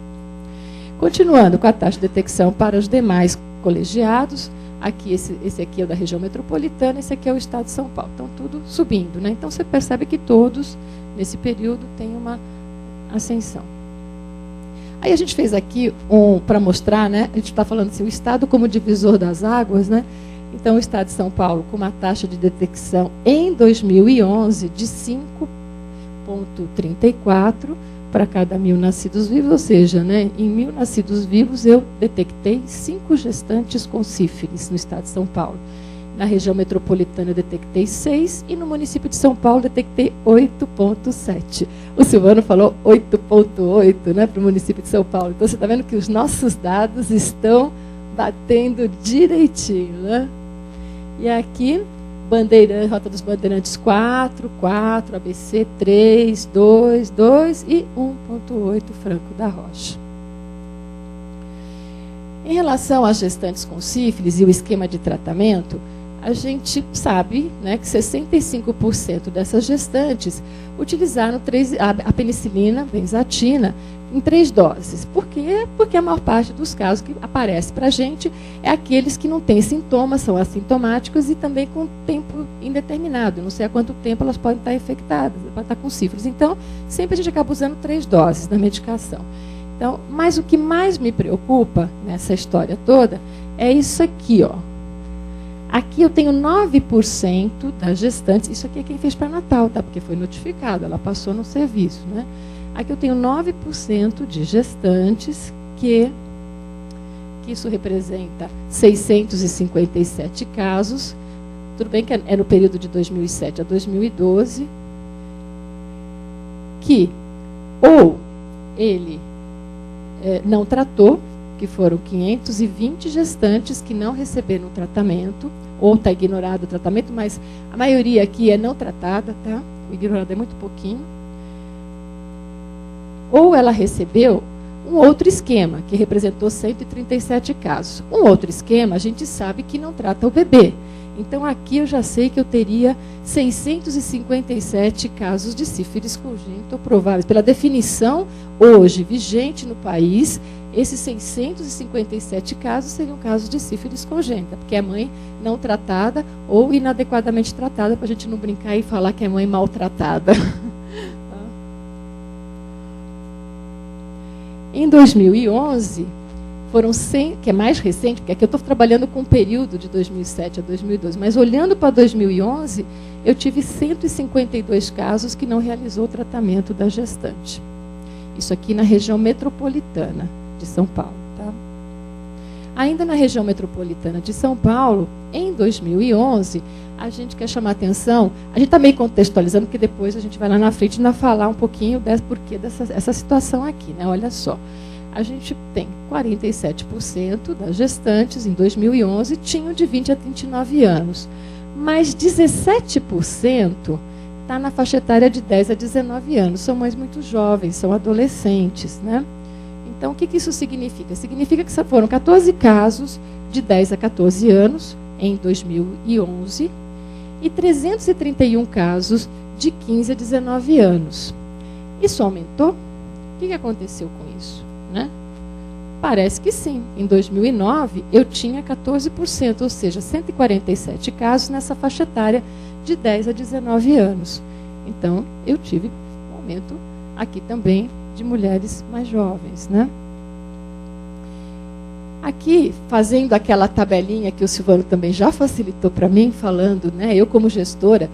Continuando com a taxa de detecção para os demais colegiados, aqui, esse aqui é o da região metropolitana, esse aqui é o estado de São Paulo. Então, tudo subindo. Né? Então, você percebe que todos, nesse período, têm uma ascensão. Aí a gente fez aqui, para mostrar, né, a gente está falando assim, o estado como divisor das águas, né? Então, o estado de São Paulo, com uma taxa de detecção em 2011 de 5,34 para cada 1.000 nascidos vivos, ou seja, né, em 1.000 nascidos vivos eu detectei 5 gestantes com sífilis no estado de São Paulo. Na região metropolitana eu detectei 6 e no município de São Paulo detectei 8,7. O Silvano falou 8,8, né, para o município de São Paulo. Então você está vendo que os nossos dados estão batendo direitinho, né? E aqui, Rota dos Bandeirantes 4, ABC 3, 2, 2 e 1,8 Franco da Rocha. Em relação às gestantes com sífilis e o esquema de tratamento, a gente sabe, né, que 65% dessas gestantes utilizaram a penicilina benzatina em 3 doses. Por quê? Porque a maior parte dos casos que aparece para a gente é aqueles que não têm sintomas, são assintomáticos e também com tempo indeterminado. Não sei há quanto tempo elas podem estar infectadas, podem estar com sífilis. Então, sempre a gente acaba usando 3 doses da medicação. Então, mas o que mais me preocupa nessa história toda é isso aqui, ó. Aqui eu tenho 9% das gestantes, isso aqui é quem fez para Natal, tá? Porque foi notificado, ela passou no serviço, né? Aqui eu tenho 9% de gestantes que isso representa 657 casos. Tudo bem que é no período de 2007 a 2012, que ou ele não tratou, que foram 520 gestantes que não receberam o tratamento, ou está ignorado o tratamento, mas a maioria aqui é não tratada, tá? O ignorado é muito pouquinho. Ou ela recebeu um outro esquema, que representou 137 casos. Um outro esquema, a gente sabe que não trata o bebê. Então, aqui eu já sei que eu teria 657 casos de sífilis congênita prováveis. Pela definição hoje vigente no país, esses 657 casos seriam casos de sífilis congênita, porque é mãe não tratada ou inadequadamente tratada, para a gente não brincar e falar que é mãe maltratada. Em 2011, foram 100, que é mais recente, porque aqui eu estou trabalhando com um período de 2007 a 2012, mas olhando para 2011, eu tive 152 casos que não realizou o tratamento da gestante. Isso aqui na região metropolitana de São Paulo. Tá? Ainda na região metropolitana de São Paulo, em 2011, a gente quer chamar atenção, a gente está meio contextualizando, porque depois a gente vai lá na frente ainda falar um pouquinho porquê dessa situação aqui, né? Olha só. A gente tem 47% das gestantes em 2011 tinham de 20 a 29 anos, mas 17% está na faixa etária de 10 a 19 anos. São mães muito jovens, são adolescentes, né? Então, o que isso significa? Significa que foram 14 casos de 10 a 14 anos em 2011 e 331 casos de 15 a 19 anos. Isso aumentou? O que aconteceu com isso? Né? Parece que sim. Em 2009, eu tinha 14%, ou seja, 147 casos nessa faixa etária de 10 a 19 anos. Então, eu tive um aumento aqui também de mulheres mais jovens. Né? Aqui, fazendo aquela tabelinha que o Silvano também já facilitou para mim, falando, né, eu como gestora,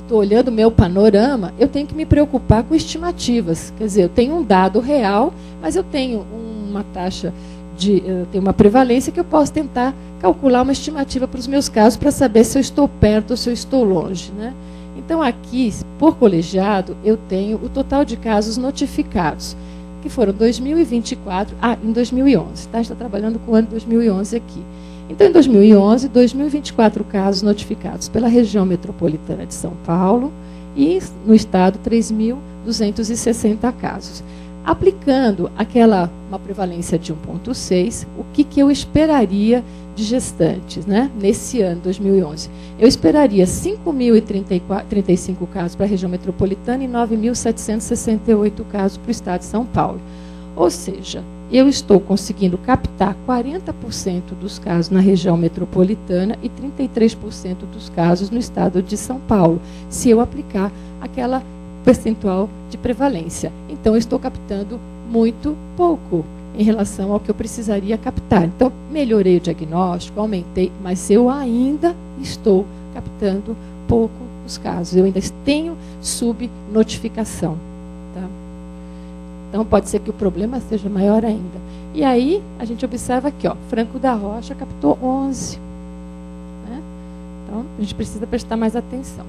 estou olhando o meu panorama, eu tenho que me preocupar com estimativas. Quer dizer, eu tenho um dado real, mas eu tenho uma taxa eu tenho uma prevalência que eu posso tentar calcular uma estimativa para os meus casos para saber se eu estou perto ou se eu estou longe. Né? Então, aqui, por colegiado, eu tenho o total de casos notificados, que foram 2024, em 2011. Tá? A gente está trabalhando com o ano 2011 aqui. Então, em 2011, 2.024 casos notificados pela região metropolitana de São Paulo e, no estado, 3.260 casos. Aplicando uma prevalência de 1,6, o que eu esperaria de gestantes, né, nesse ano, 2011? Eu esperaria 5.035 casos para a região metropolitana e 9.768 casos para o estado de São Paulo. Ou seja, eu estou conseguindo captar 40% dos casos na região metropolitana e 33% dos casos no estado de São Paulo, se eu aplicar aquela percentual de prevalência. Então, eu estou captando muito pouco em relação ao que eu precisaria captar. Então, melhorei o diagnóstico, aumentei, mas eu ainda estou captando pouco os casos. Eu ainda tenho subnotificação. Tá? Então, pode ser que o problema seja maior ainda. E aí, a gente observa aqui, ó, Franco da Rocha captou 11. Né? Então, a gente precisa prestar mais atenção.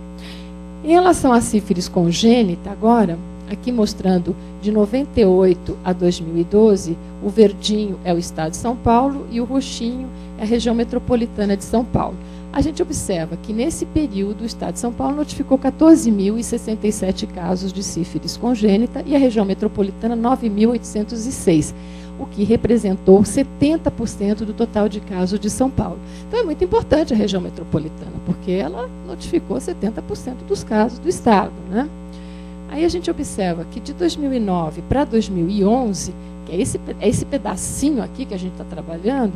Em relação à sífilis congênita, agora, aqui mostrando de 98 a 2012, o verdinho é o estado de São Paulo e o roxinho é a região metropolitana de São Paulo. A gente observa que, nesse período, o estado de São Paulo notificou 14.067 casos de sífilis congênita e a região metropolitana 9.806, o que representou 70% do total de casos de São Paulo. Então, é muito importante a região metropolitana, porque ela notificou 70% dos casos do estado, né? Aí a gente observa que de 2009 para 2011, que é esse pedacinho aqui que a gente está trabalhando,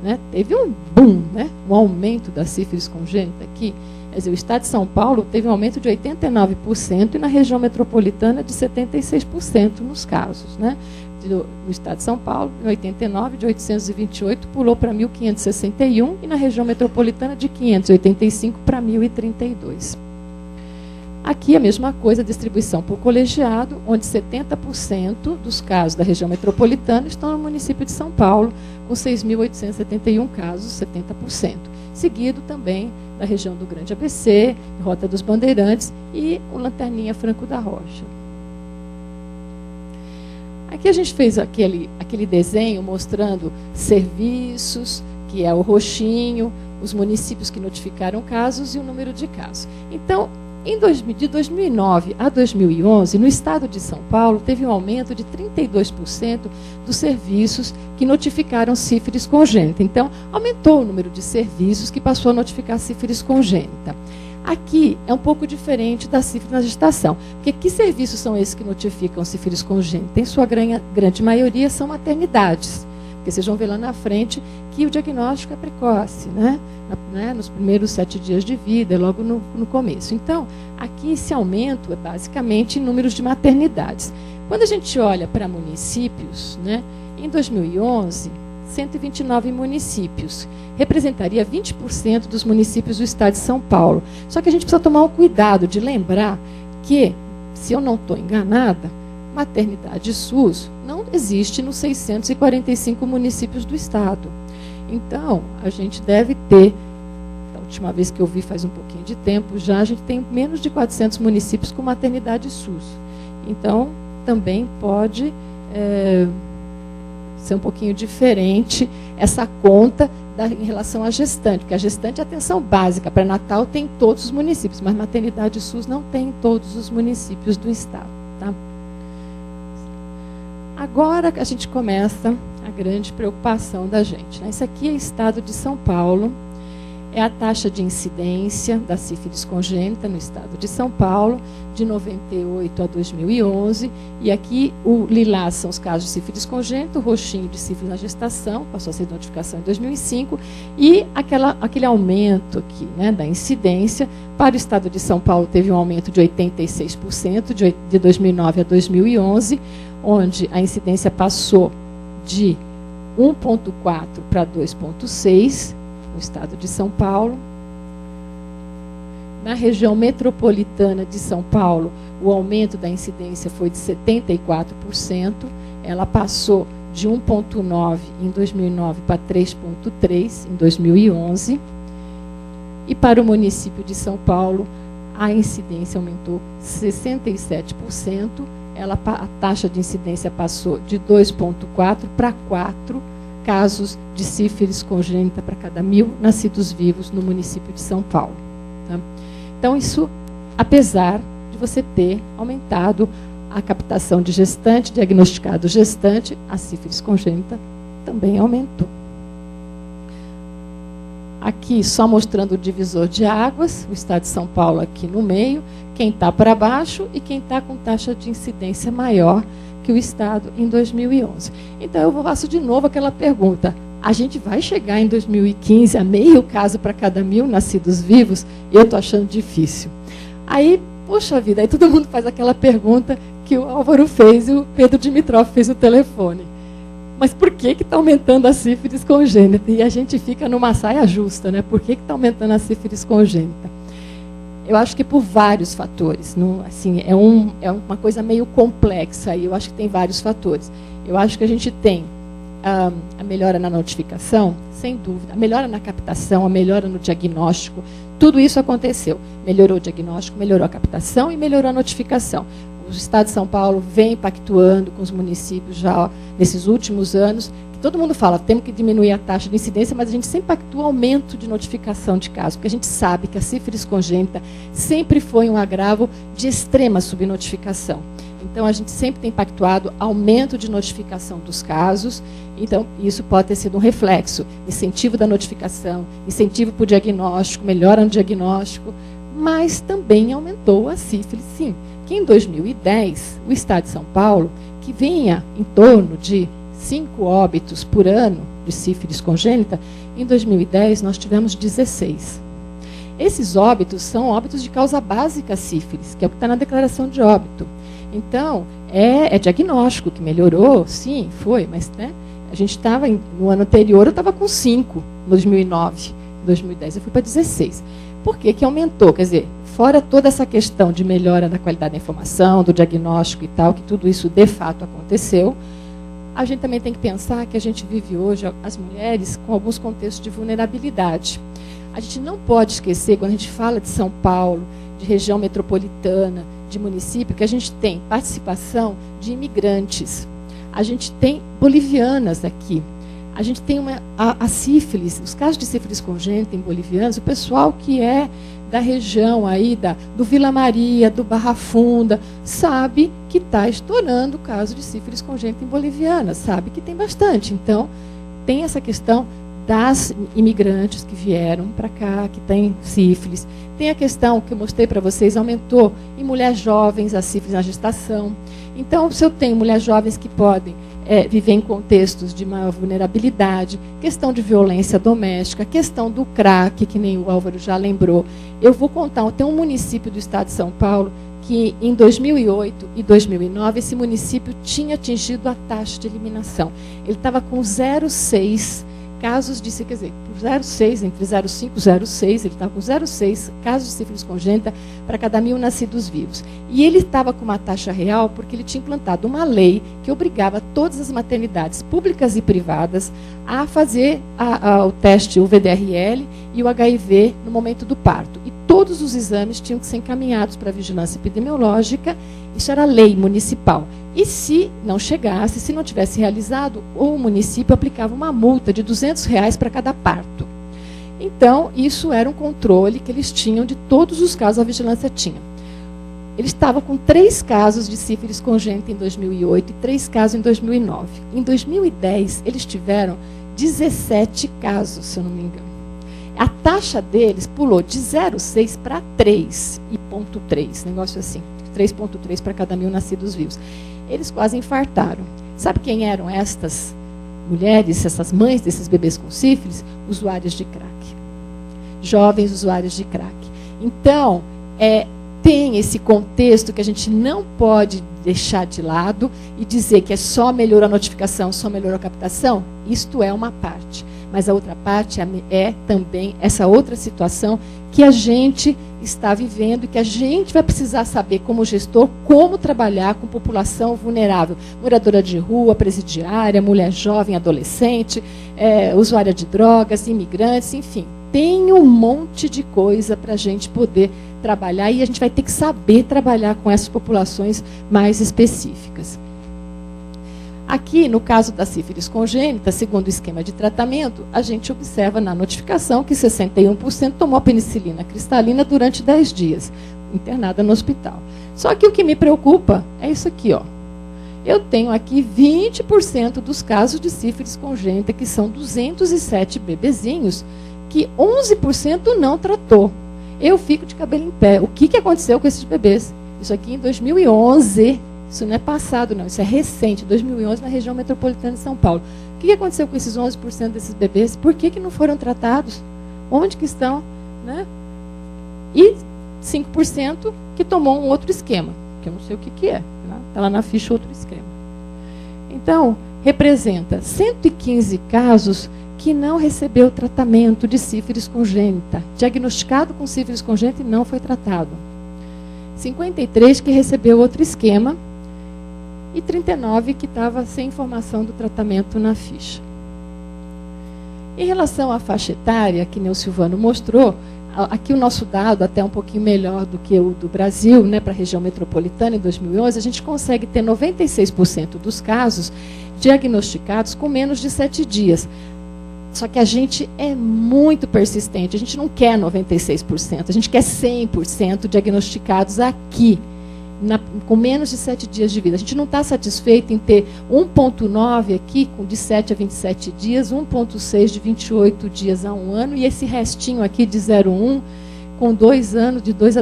né, teve um boom, né, um aumento da sífilis congênita aqui. Quer dizer, o estado de São Paulo teve um aumento de 89% e na região metropolitana de 76% nos casos, né? No estado de São Paulo, em 89, de 828, pulou para 1.561 e na região metropolitana de 585 para 1.032. Aqui a mesma coisa, a distribuição por colegiado, onde 70% dos casos da região metropolitana estão no município de São Paulo, com 6.871 casos, 70%. Seguido também da região do Grande ABC, Rota dos Bandeirantes e o Lanterninha Franco da Rocha. Aqui a gente fez aquele desenho mostrando serviços, que é o roxinho, os municípios que notificaram casos e o número de casos. Então, de 2009 a 2011, no estado de São Paulo, teve um aumento de 32% dos serviços que notificaram sífilis congênita. Então, aumentou o número de serviços que passou a notificar sífilis congênita. Aqui é um pouco diferente da sífilis na gestação, porque que serviços são esses que notificam sífilis congênita? Em sua grande maioria são maternidades, porque vocês vão ver lá na frente que o diagnóstico é precoce, né? Nos primeiros 7 dias de vida, logo no começo. Então, aqui esse aumento é basicamente em números de maternidades. Quando a gente olha para municípios, né, em 2011, 129 municípios, representaria 20% dos municípios do estado de São Paulo. Só que a gente precisa tomar um cuidado de lembrar que, se eu não estou enganada, maternidade SUS não existe nos 645 municípios do estado. Então, a gente deve ter, da última vez que eu vi faz um pouquinho de tempo, já a gente tem menos de 400 municípios com maternidade SUS. Então, também pode ser um pouquinho diferente essa conta em relação à gestante, porque a gestante é atenção básica, para Natal tem em todos os municípios, mas maternidade SUS não tem em todos os municípios do estado. Tá? Agora a gente começa a grande preocupação da gente, né? Isso aqui é o estado de São Paulo, é a taxa de incidência da sífilis congênita no estado de São Paulo, de 98 a 2011, e aqui o lilás são os casos de sífilis congênita, o roxinho de sífilis na gestação, passou a ser notificação em 2005, e aquele aumento aqui, né, da incidência. Para o estado de São Paulo teve um aumento de 86% de 2009 a 2011, onde a incidência passou de 1,4 para 2,6 no estado de São Paulo. Na região metropolitana de São Paulo, o aumento da incidência foi de 74%. Ela passou de 1,9 em 2009 para 3,3 em 2011. E para o município de São Paulo, a incidência aumentou 67%. A taxa de incidência passou de 2,4 para 4 casos de sífilis congênita para cada 1.000 nascidos vivos no município de São Paulo. Tá? Então, isso, apesar de você ter aumentado a captação de gestante, diagnosticado gestante, a sífilis congênita também aumentou. Aqui, só mostrando o divisor de águas, o estado de São Paulo aqui no meio, quem está para baixo e quem está com taxa de incidência maior que o estado em 2011. Então, eu faço de novo aquela pergunta. A gente vai chegar em 2015 a meio caso para cada 1.000 nascidos vivos? Eu estou achando difícil. Aí, poxa vida, aí todo mundo faz aquela pergunta que o Álvaro fez e o Pedro Dimitrov fez no telefone. Mas por que está aumentando a sífilis congênita? E a gente fica numa saia justa, né? Por que está aumentando a sífilis congênita? Eu acho que por vários fatores. Não, assim, é uma coisa meio complexa, e eu acho que tem vários fatores. Eu acho que a gente tem a melhora na notificação, sem dúvida, a melhora na captação, a melhora no diagnóstico, tudo isso aconteceu. Melhorou o diagnóstico, melhorou a captação e melhorou a notificação. O Estado de São Paulo vem pactuando com os municípios já nesses últimos anos. Todo mundo fala, temos que diminuir a taxa de incidência, mas a gente sempre pactua aumento de notificação de casos, porque a gente sabe que a sífilis congênita sempre foi um agravo de extrema subnotificação. Então, a gente sempre tem pactuado aumento de notificação dos casos. Então, isso pode ter sido um reflexo, incentivo da notificação, incentivo para o diagnóstico, melhora no diagnóstico, mas também aumentou a sífilis, sim. Que em 2010, o Estado de São Paulo, que vinha em torno de 5 óbitos por ano de sífilis congênita, em 2010 nós tivemos 16. Esses óbitos são óbitos de causa básica sífilis, que é o que está na declaração de óbito. Então, é diagnóstico que melhorou, sim, foi, mas né, a gente estava, no ano anterior, eu estava com 5, em 2009, em 2010 eu fui para 16. Por que que aumentou? Quer dizer, fora toda essa questão de melhora da qualidade da informação, do diagnóstico e tal, que tudo isso de fato aconteceu, a gente também tem que pensar que a gente vive hoje, as mulheres, com alguns contextos de vulnerabilidade. A gente não pode esquecer, quando a gente fala de São Paulo, de região metropolitana, de município, que a gente tem participação de imigrantes. A gente tem bolivianas aqui. A gente tem a sífilis, os casos de sífilis congênita em bolivianos, o pessoal que é da região aí, do Vila Maria, do Barra Funda, sabe que está estourando o caso de sífilis congênita em bolivianas, sabe que tem bastante. Então, tem essa questão das imigrantes que vieram para cá, que têm sífilis. Tem a questão que eu mostrei para vocês, aumentou em mulheres jovens a sífilis na gestação. Então, se eu tenho mulheres jovens que podem viver em contextos de maior vulnerabilidade, questão de violência doméstica, questão do crack, que nem o Álvaro já lembrou. Eu vou contar, tem um município do estado de São Paulo que em 2008 e 2009 esse município tinha atingido a taxa de eliminação. Ele estava com 0,6 casos de, quer dizer, por 0,6, entre 0,5 e 0,6, ele estava com 0,6 casos de sífilis congênita para cada 1.000 nascidos vivos. E ele estava com uma taxa real porque ele tinha implantado uma lei que obrigava todas as maternidades públicas e privadas a fazer o teste, o VDRL e o HIV no momento do parto. E todos os exames tinham que ser encaminhados para a vigilância epidemiológica, isso era lei municipal. E se não chegasse, se não tivesse realizado, o município aplicava uma multa de R$200 para cada parto. Então, isso era um controle que eles tinham de todos os casos, a vigilância tinha. Ele estava com 3 casos de sífilis congênita em 2008 e 3 casos em 2009. Em 2010, eles tiveram 17 casos, se eu não me engano. A taxa deles pulou de 0,6 para 3,3, negócio assim, 3,3 para cada 1.000 nascidos vivos. Eles quase infartaram. Sabe quem eram estas mulheres, essas mães desses bebês com sífilis? Usuários de crack. Jovens usuários de crack. Então, tem esse contexto que a gente não pode deixar de lado e dizer que só melhorou a notificação, só melhorou a captação. Isto é uma parte. Mas a outra parte é também essa outra situação que a gente está vivendo e que a gente vai precisar saber, como gestor, como trabalhar com população vulnerável. Moradora de rua, presidiária, mulher jovem, adolescente, usuária de drogas, imigrantes, enfim. Tem um monte de coisa para a gente poder trabalhar e a gente vai ter que saber trabalhar com essas populações mais específicas. Aqui, no caso da sífilis congênita, segundo o esquema de tratamento, a gente observa na notificação que 61% tomou penicilina cristalina durante 10 dias, internada no hospital. Só que o que me preocupa é isso aqui, ó. Eu tenho aqui 20% dos casos de sífilis congênita, que são 207 bebezinhos, que 11% não tratou. Eu fico de cabelo em pé. O que aconteceu com esses bebês? Isso aqui em 2011... Isso não é passado, não. Isso é recente, 2011, na região metropolitana de São Paulo. O que aconteceu com esses 11% desses bebês? Por que não foram tratados? Onde que estão? Né? E 5% que tomou um outro esquema, que eu não sei o que é. Está lá na ficha outro esquema. Então, representa 115 casos que não recebeu tratamento de sífilis congênita. Diagnosticado com sífilis congênita e não foi tratado. 53 que recebeu outro esquema, e 39 que estava sem informação do tratamento na ficha. Em relação à faixa etária, que nem o Silvano mostrou, aqui o nosso dado até um pouquinho melhor do que o do Brasil, né, para a região metropolitana em 2011, a gente consegue ter 96% dos casos diagnosticados com menos de 7 dias. Só que a gente é muito persistente, a gente não quer 96%, a gente quer 100% diagnosticados aqui, com menos de 7 dias de vida. A gente não está satisfeito em ter 1,9 aqui, de 7 a 27 dias, 1,6 de 28 dias a 1 ano, e esse restinho aqui de 0,1 com 2 anos, de 2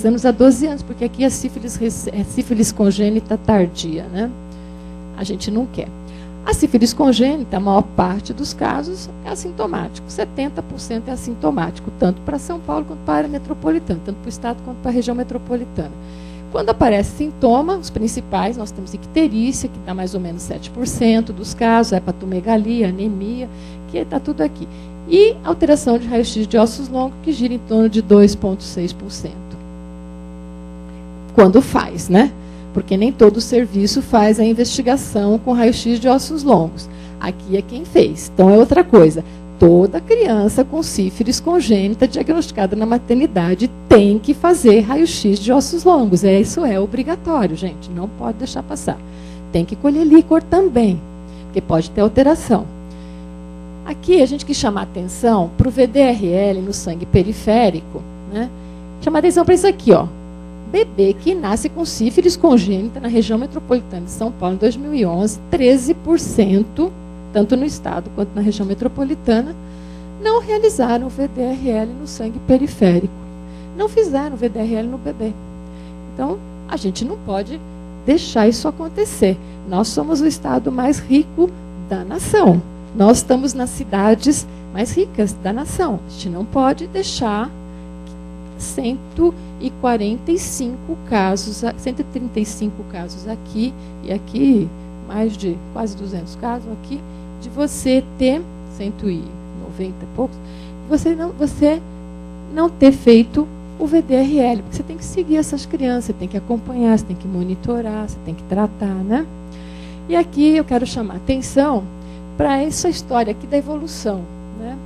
anos a 12 anos, porque aqui é sífilis congênita tardia, né? A gente não quer. A sífilis congênita, a maior parte dos casos, é assintomático. 70% é assintomático, tanto para São Paulo quanto para a área metropolitana, tanto para o estado quanto para a região metropolitana. Quando aparece sintoma, os principais, nós temos icterícia, que dá mais ou menos 7% dos casos, hepatomegalia, anemia, que está tudo aqui. E alteração de raio-x de ossos longos, que gira em torno de 2,6%. Quando faz, né? Porque nem todo serviço faz a investigação com raio-x de ossos longos. Aqui é quem fez. Então é outra coisa. Toda criança com sífilis congênita diagnosticada na maternidade tem que fazer raio-x de ossos longos. Isso é obrigatório, gente. Não pode deixar passar. Tem que colher líquor também, porque pode ter alteração. Aqui a gente quis chamar atenção para o VDRL no sangue periférico, né? Chamar atenção para isso aqui, ó. Bebê que nasce com sífilis congênita na região metropolitana de São Paulo em 2011, 13%, tanto no estado quanto na região metropolitana, não realizaram o VDRL no sangue periférico. Não fizeram o VDRL no bebê. Então, a gente não pode deixar isso acontecer. Nós somos o estado mais rico da nação. Nós estamos nas cidades mais ricas da nação. A gente não pode deixar 145 casos, 135 casos aqui, e aqui mais de quase 200 casos aqui, de você ter 190 e poucos, você não ter feito o VDRL, porque você tem que seguir essas crianças, você tem que acompanhar, você tem que monitorar, você tem que tratar, né? E aqui eu quero chamar atenção para essa história aqui da evolução, né?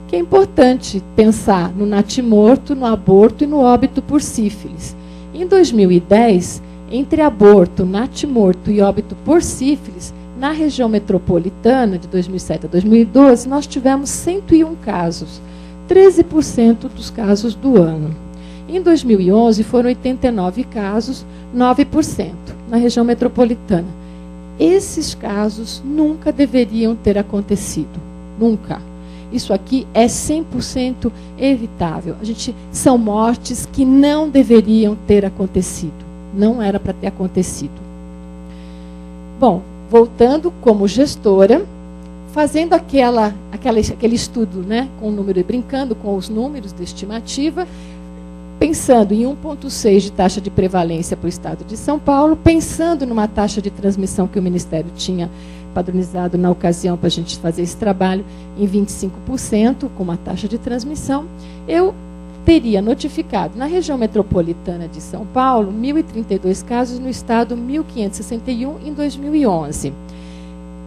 Que é importante pensar no natimorto, no aborto e no óbito por sífilis. Em 2010, entre aborto, natimorto e óbito por sífilis, na região metropolitana, de 2007 a 2012, nós tivemos 101 casos, 13% dos casos do ano. Em 2011, foram 89 casos, 9% na região metropolitana. Esses casos nunca deveriam ter acontecido, nunca. Isso aqui é 100% evitável. São mortes que não deveriam ter acontecido. Não era para ter acontecido. Bom, voltando como gestora, fazendo aquele estudo, né, com o número, brincando com os números de estimativa, pensando em 1,6 de taxa de prevalência para o estado de São Paulo, pensando numa taxa de transmissão que o Ministério tinha padronizado na ocasião para a gente fazer esse trabalho em 25%, com uma taxa de transmissão, eu teria notificado na região metropolitana de São Paulo 1.032 casos, no estado 1.561 em 2011.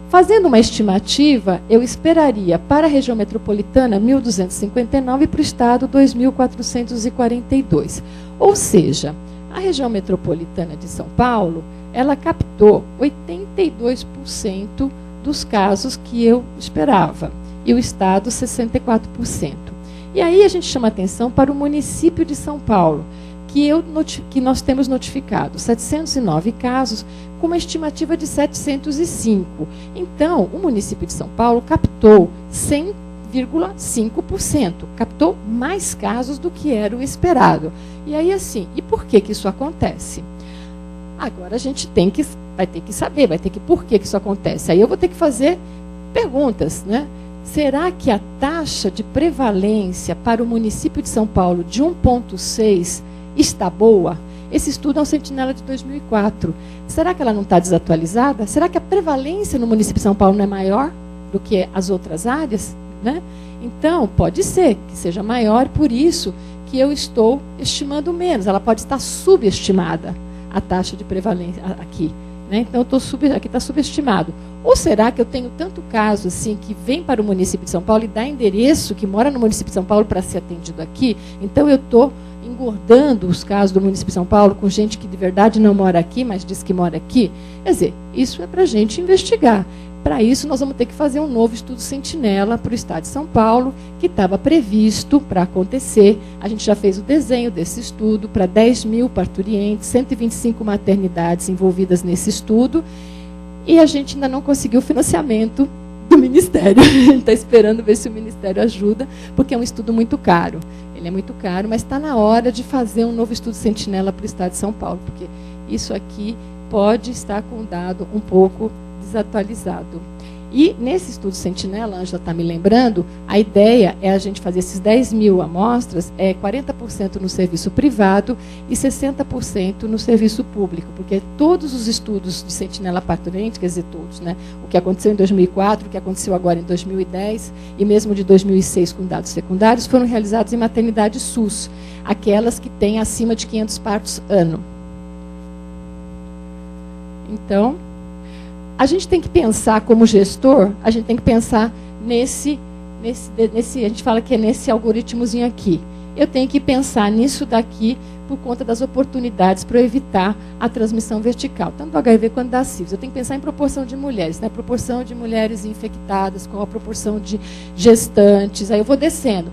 Fazendo uma estimativa, eu esperaria para a região metropolitana 1.259 e para o estado 2.442. Ou seja, a região metropolitana de São Paulo, ela captou 82% dos casos que eu esperava, e o estado 64%. E aí a gente chama atenção para o município de São Paulo, que nós temos notificado 709 casos, com uma estimativa de 705. Então, o município de São Paulo captou 100,5%, captou mais casos do que era o esperado. E aí, assim, e por que isso acontece? Agora a gente vai ter que saber, por que isso acontece. Aí eu vou ter que fazer perguntas, né? Será que a taxa de prevalência para o município de São Paulo de 1,6 está boa? Esse estudo é um Sentinela de 2004. Será que ela não está desatualizada? Será que a prevalência no município de São Paulo não é maior do que as outras áreas, né? Então, pode ser que seja maior, por isso que eu estou estimando menos. Ela pode estar subestimada, a taxa de prevalência aqui, né? Então, aqui está subestimado. Ou será que eu tenho tanto caso assim que vem para o município de São Paulo e dá endereço, que mora no município de São Paulo para ser atendido aqui? Então, eu estou engordando os casos do município de São Paulo com gente que de verdade não mora aqui, mas diz que mora aqui? Quer dizer, isso é para a gente investigar. Para isso, nós vamos ter que fazer um novo estudo sentinela para o estado de São Paulo, que estava previsto para acontecer. A gente já fez o desenho desse estudo para 10 mil parturientes, 125 maternidades envolvidas nesse estudo, e a gente ainda não conseguiu o financiamento do Ministério. A gente está esperando ver se o Ministério ajuda, porque é um estudo muito caro. Ele é muito caro, mas está na hora de fazer um novo estudo sentinela para o estado de São Paulo, porque isso aqui pode estar com um dado um pouco desatualizado. E nesse estudo sentinela, a Ângela está me lembrando, a ideia é a gente fazer esses 10 mil amostras, 40% no serviço privado e 60% no serviço público, porque todos os estudos de sentinela parturiente, quer dizer, todos, né? O que aconteceu em 2004, o que aconteceu agora em 2010 e mesmo de 2006 com dados secundários, foram realizados em maternidade SUS, aquelas que têm acima de 500 partos ano. Então, a gente tem que pensar como gestor, a gente tem que pensar nesse a gente fala que é nesse algoritmozinho aqui. Eu tenho que pensar nisso daqui por conta das oportunidades para evitar a transmissão vertical, tanto do HIV quanto da sífilis. Eu tenho que pensar em proporção de mulheres, né? Proporção de mulheres infectadas, qual a proporção de gestantes, aí eu vou descendo.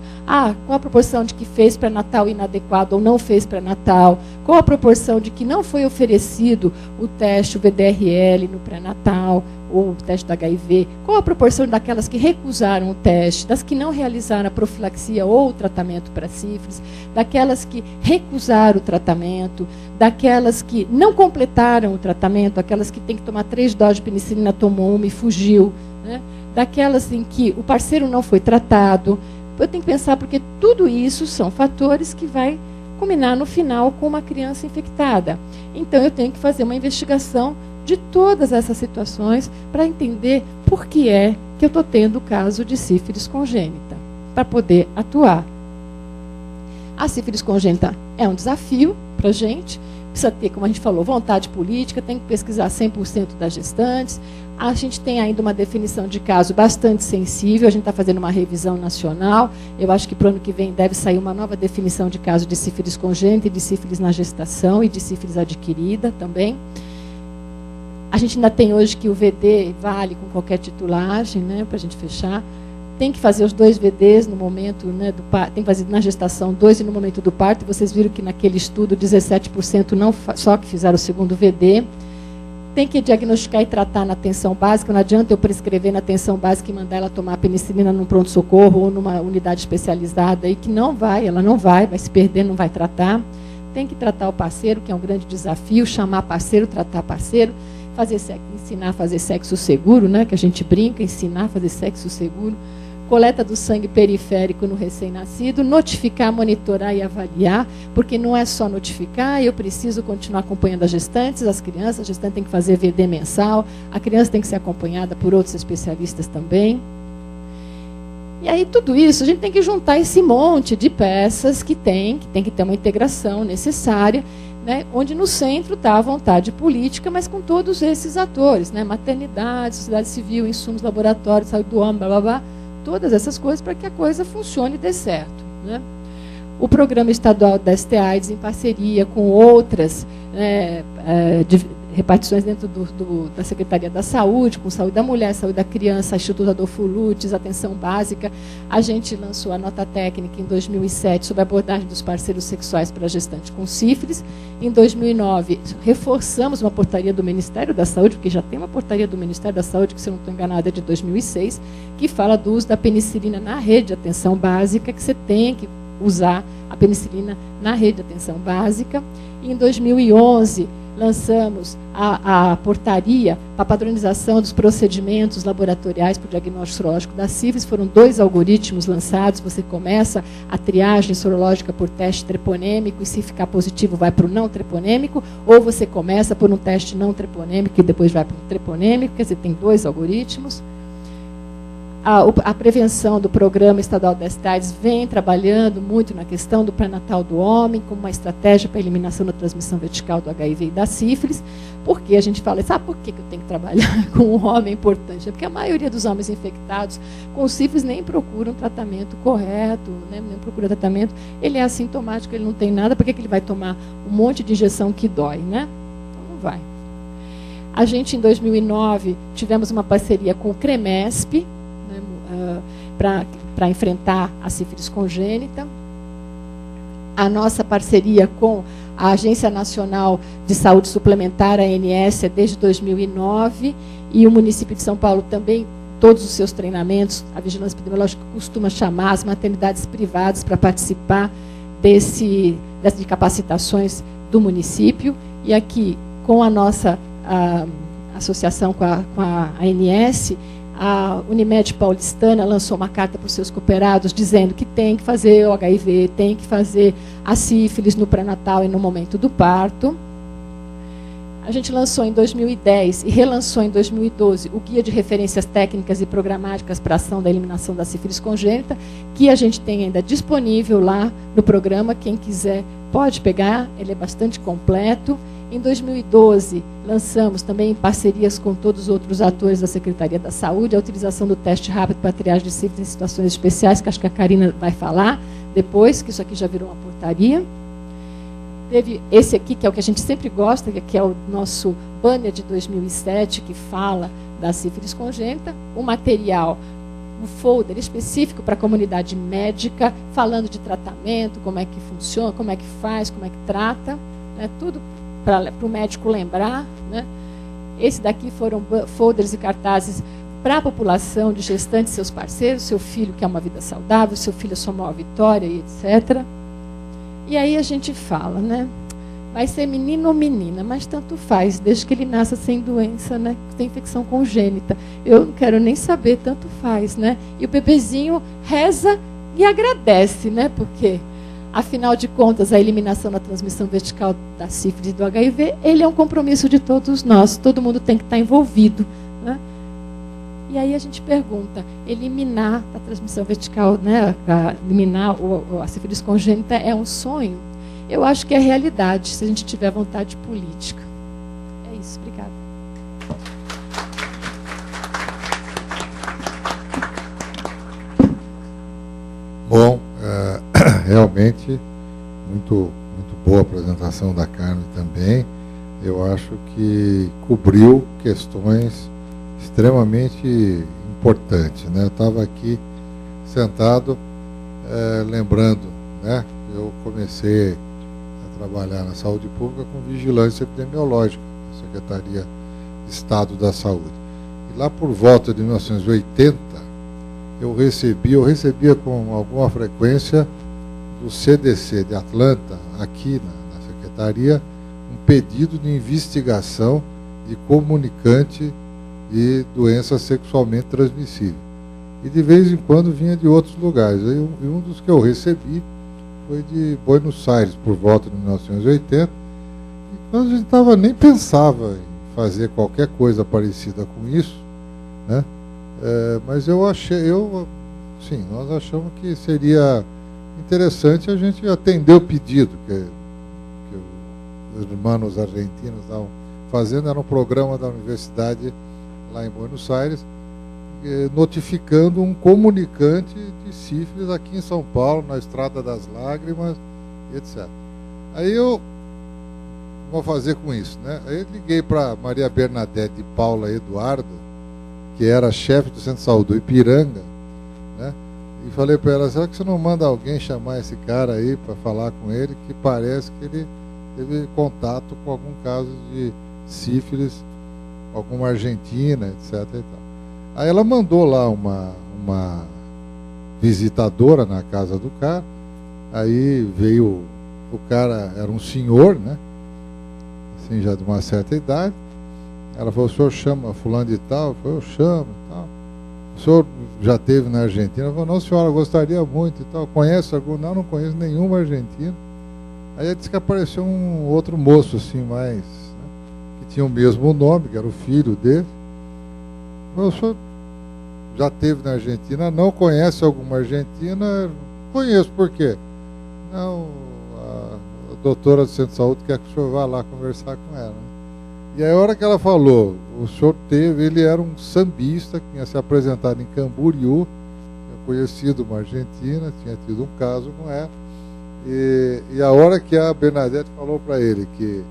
Qual a proporção de que fez pré-natal inadequado ou não fez pré-natal? Qual a proporção de que não foi oferecido o teste, o VDRL no pré-natal, ou o teste do HIV? Qual a proporção daquelas que recusaram o teste, das que não realizaram a profilaxia ou o tratamento para sífilis, daquelas que recusaram o tratamento, daquelas que não completaram o tratamento, aquelas que têm que tomar 3 doses de penicilina, tomou uma e fugiu, né? Daquelas em que o parceiro não foi tratado. Eu tenho que pensar, porque tudo isso são fatores que vai culminar no final com uma criança infectada. Então, eu tenho que fazer uma investigação de todas essas situações para entender por que é que eu estou tendo o caso de sífilis congênita, para poder atuar. A sífilis congênita é um desafio para a gente, precisa ter, como a gente falou, vontade política, tem que pesquisar 100% das gestantes. A gente tem ainda uma definição de caso bastante sensível, a gente está fazendo uma revisão nacional. Eu acho que para o ano que vem deve sair uma nova definição de caso de sífilis congênita, e de sífilis na gestação e de sífilis adquirida também. A gente ainda tem hoje que o VD vale com qualquer titulagem, né, para a gente fechar. Tem que fazer os 2 VDs no momento, né, do parto, tem que fazer na gestação 2 e no momento do parto. Vocês viram que naquele estudo 17% não só que fizeram o segundo VD. Tem que diagnosticar e tratar na atenção básica. Não adianta eu prescrever na atenção básica e mandar ela tomar penicilina num pronto-socorro ou numa unidade especializada aí que ela não vai se perder, não vai tratar. Tem que tratar o parceiro, que é um grande desafio, chamar parceiro, tratar parceiro, ensinar a fazer sexo seguro, né, que a gente brinca, ensinar a fazer sexo seguro, coleta do sangue periférico no recém-nascido, notificar, monitorar e avaliar, porque não é só notificar, eu preciso continuar acompanhando as gestantes, as crianças, a gestante tem que fazer VD mensal, a criança tem que ser acompanhada por outros especialistas também. E aí tudo isso, a gente tem que juntar esse monte de peças que tem que ter uma integração necessária, né, onde no centro está a vontade política, mas com todos esses atores, né, maternidade, sociedade civil, insumos, laboratórios, saúde do homem, blá, blá, blá, todas essas coisas para que a coisa funcione e dê certo, né? O Programa Estadual da ST-AIDS, em parceria com outras repartições dentro da Secretaria da Saúde, com Saúde da Mulher, Saúde da Criança, Instituto Adolfo Lutz, Atenção Básica, a gente lançou a nota técnica em 2007 sobre a abordagem dos parceiros sexuais para gestante com sífilis. Em 2009, reforçamos uma portaria do Ministério da Saúde, porque já tem uma portaria do Ministério da Saúde, que, se eu não estou enganada, é de 2006, que fala do uso da penicilina na rede de atenção básica, que você tem que usar a penicilina na rede de atenção básica. E em 2011, lançamos a portaria para a padronização dos procedimentos laboratoriais para o diagnóstico sorológico da sífilis. Foram 2 algoritmos lançados. Você começa a triagem sorológica por teste treponêmico e, se ficar positivo, vai para o não treponêmico, ou você começa por um teste não treponêmico e depois vai para o treponêmico. Quer dizer, tem 2 algoritmos. A prevenção do Programa Estadual das STIs vem trabalhando muito na questão do pré-natal do homem, como uma estratégia para a eliminação da transmissão vertical do HIV e da sífilis, porque a gente fala, sabe por que eu tenho que trabalhar com o homem? É importante, é porque a maioria dos homens infectados com sífilis nem procuram tratamento correto, né? Nem procura tratamento, ele é assintomático, ele não tem nada, por que ele vai tomar um monte de injeção que dói, né? Então não vai. A gente, em 2009, tivemos uma parceria com o CREMESP, para enfrentar a sífilis congênita. A nossa parceria com a Agência Nacional de Saúde Suplementar, a ANS, é desde 2009, e o município de São Paulo também, todos os seus treinamentos, a vigilância epidemiológica costuma chamar as maternidades privadas para participar de capacitações do município, e aqui, com a nossa associação com a ANS, a Unimed Paulistana lançou uma carta para os seus cooperados dizendo que tem que fazer o HIV, tem que fazer a sífilis no pré-natal e no momento do parto. A gente lançou em 2010 e relançou em 2012 o Guia de Referências Técnicas e Programáticas para a Ação da Eliminação da Sífilis Congênita, que a gente tem ainda disponível lá no programa. Quem quiser pode pegar, ele é bastante completo. Em 2012, lançamos também em parcerias com todos os outros atores da Secretaria da Saúde a utilização do teste rápido para triagem de sífilis em situações especiais, que acho que a Karina vai falar depois, que isso aqui já virou uma portaria. Teve esse aqui, que é o que a gente sempre gosta, que é o nosso banner de 2007, que fala da sífilis congênita, um material, um folder específico para a comunidade médica, falando de tratamento, como é que funciona, como é que faz, como é que trata, né, tudo para o médico lembrar, né? Esse daqui foram folders e cartazes para a população de gestantes, seus parceiros, seu filho quer uma vida saudável, seu filho é sua maior vitória, e etc. E aí a gente fala, né? Vai ser menino ou menina, mas tanto faz, desde que ele nasça sem doença, né? Tem infecção congênita. Eu não quero nem saber, tanto faz, né? E o bebezinho reza e agradece, né? Porque afinal de contas, a eliminação da transmissão vertical da sífilis e do HIV, ele é um compromisso de todos nós, todo mundo tem que estar envolvido, né? E aí a gente pergunta, eliminar a transmissão vertical, né, eliminar a sífilis congênita é um sonho? Eu acho que é realidade, se a gente tiver vontade política. É isso, obrigada. Bom, realmente, muito boa a apresentação da Carmen também. Eu acho que cobriu questões extremamente importantes, né? Eu estava aqui sentado, lembrando, né? Eu comecei a trabalhar na saúde pública com vigilância epidemiológica, na Secretaria de Estado da Saúde. E lá por volta de 1980, eu recebia com alguma frequência do CDC de Atlanta, aqui na Secretaria, um pedido de investigação de comunicante de doença sexualmente transmissível. E de vez em quando vinha de outros lugares. E um dos que eu recebi foi de Buenos Aires, por volta de 1980, e quando a gente nem pensava em fazer qualquer coisa parecida com isso, né? Mas sim, nós achamos que seria interessante a gente atender o pedido que os irmãos argentinos estavam fazendo. Era um programa da universidade lá em Buenos Aires, notificando um comunicante de sífilis aqui em São Paulo, na Estrada das Lágrimas, etc. Aí eu vou fazer com isso, né? Aí eu liguei para Maria Bernadette de Paula Eduardo, que era chefe do Centro de Saúde do Ipiranga, né? E falei para ela, será que você não manda alguém chamar esse cara aí para falar com ele, que parece que ele teve contato com algum caso de sífilis, alguma argentina, etc. E tal. Aí ela mandou lá uma visitadora na casa do cara, aí veio, o cara era um senhor, né? Assim, já de uma certa idade. Ela falou, o senhor chama fulano de tal? Eu falei, eu chamo e tal. O senhor já esteve na Argentina? Eu falei, não, senhora, eu gostaria muito e tal. Conhece algum? Não conheço nenhuma argentina. Aí ela disse que apareceu um outro moço, assim, mais, né, que tinha o mesmo nome, que era o filho dele. Eu falei, o senhor já esteve na Argentina, não conhece alguma argentina? Conheço, por quê? Não, a doutora do Centro de Saúde quer que o senhor vá lá conversar com ela. E aí, a hora que ela falou, o senhor ele era um sambista que tinha se apresentado em Camboriú, tinha conhecido uma argentina, tinha tido um caso com ela, e a hora que a Bernadette falou para ele que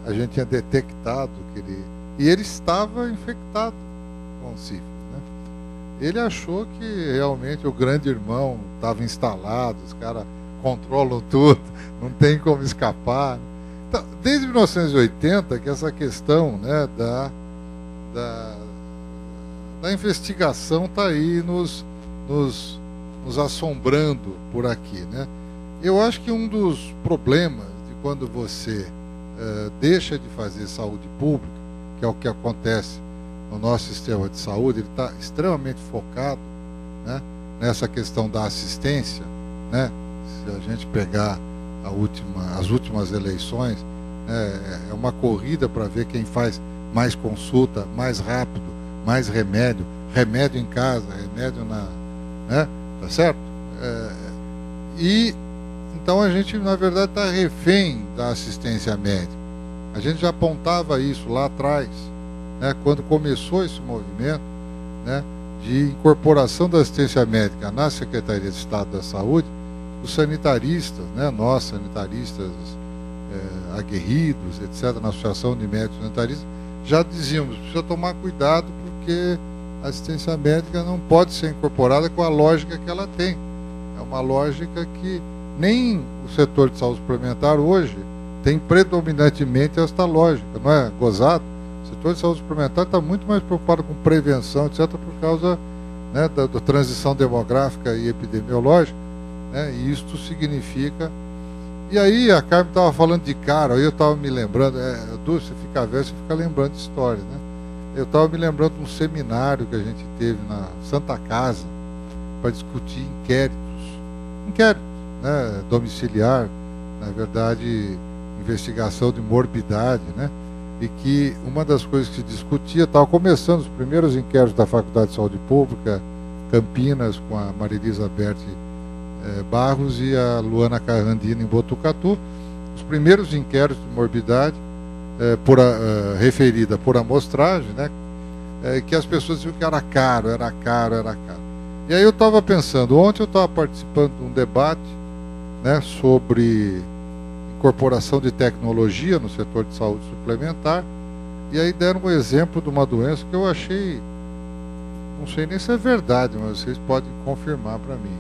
a gente tinha detectado que ele estava infectado com sífilis, né? Ele achou que realmente o grande irmão estava instalado, os caras controlam tudo, não tem como escapar. Então, desde 1980 que essa questão, né, da investigação está aí nos assombrando por aqui, né? Eu acho que um dos problemas de quando você deixa de fazer saúde pública, que é o que acontece no nosso sistema de saúde, ele está extremamente focado, né, nessa questão da assistência, né? Se a gente pegar as últimas eleições, é uma corrida para ver quem faz mais consulta, mais rápido, mais remédio em casa, remédio né? Tá certo? E então a gente, na verdade, está refém da assistência médica. A gente já apontava isso lá atrás, né, quando começou esse movimento, né, de incorporação da assistência médica na Secretaria de Estado da Saúde. Os sanitaristas, né, nós sanitaristas aguerridos, etc., na Associação de Médicos Sanitaristas, já dizíamos, precisa tomar cuidado porque a assistência médica não pode ser incorporada com a lógica que ela tem. É uma lógica que nem o setor de saúde suplementar hoje tem predominantemente esta lógica, não é gozado? O setor de saúde suplementar está muito mais preocupado com prevenção, etc., por causa, né, da transição demográfica e epidemiológica, né, e isto significa... E aí a Carmen estava falando de cara, aí eu estava me lembrando, você fica velho, você fica lembrando de histórias, né? Eu estava me lembrando de um seminário que a gente teve na Santa Casa para discutir inquéritos, né, domiciliar, na verdade, investigação de morbidade, né? E que uma das coisas que se discutia, estava começando os primeiros inquéritos da Faculdade de Saúde Pública, Campinas, com a Maria Elizabeth Barros e a Luana Carrandina em Botucatu, os primeiros inquéritos de morbidade referida por amostragem, né, que as pessoas diziam que era caro. E aí eu estava pensando, ontem eu estava participando de um debate, né, sobre incorporação de tecnologia no setor de saúde suplementar, e aí deram um exemplo de uma doença que eu achei, não sei nem se é verdade, mas vocês podem confirmar para mim.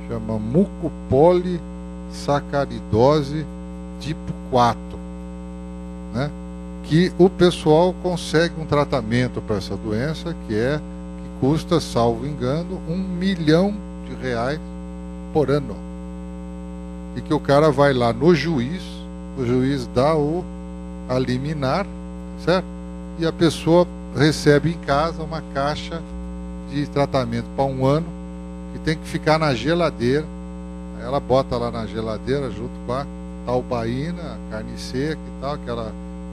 Chama mucopolissacaridose tipo 4, né? Que o pessoal consegue um tratamento para essa doença que custa, salvo engano, R$1 milhão por ano. E que o cara vai lá no juiz, o juiz dá a liminar, certo? E a pessoa recebe em casa uma caixa de tratamento para 1 ano, que tem que ficar na geladeira. Ela bota lá na geladeira junto com a talbaína, a carne seca e tal,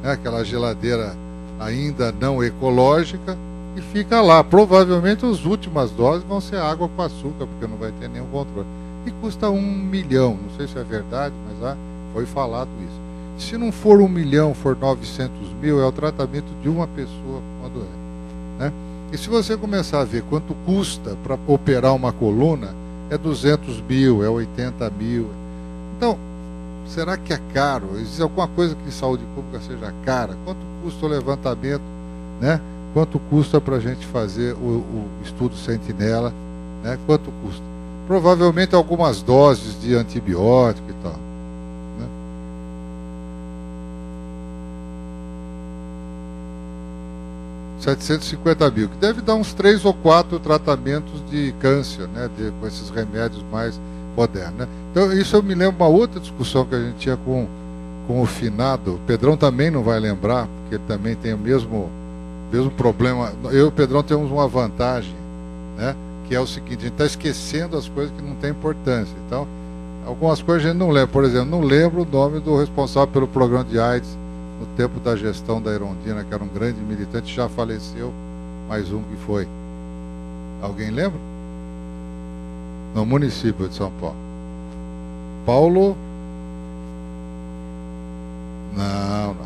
aquela geladeira ainda não ecológica, e fica lá. Provavelmente as últimas doses vão ser água com açúcar, porque não vai ter nenhum controle. E custa R$1 milhão, não sei se é verdade, mas foi falado isso. Se não for 1 milhão, for 900 mil, é o tratamento de uma pessoa com uma doença, né? E se você começar a ver quanto custa para operar uma coluna, é 200 mil, é 80 mil. Então, será que é caro? Existe alguma coisa que em saúde pública seja cara? Quanto custa o levantamento, né? Quanto custa para a gente fazer o estudo sentinela, né? Quanto custa? Provavelmente algumas doses de antibiótico e tal, né? R$750 mil, que deve dar uns 3 ou 4 tratamentos de câncer, né? Com esses remédios mais modernos, né? Então, isso eu me lembro uma outra discussão que a gente tinha com o finado. O Pedrão também não vai lembrar, porque ele também tem o mesmo problema. Eu e o Pedrão temos uma vantagem, né? Que é o seguinte: a gente está esquecendo as coisas que não têm importância. Então, algumas coisas a gente não lembra. Por exemplo, não lembro o nome do responsável pelo programa de AIDS no tempo da gestão da Erondina, que era um grande militante, já faleceu, mais um que foi. Alguém lembra? No município de São Paulo. Paulo? Não.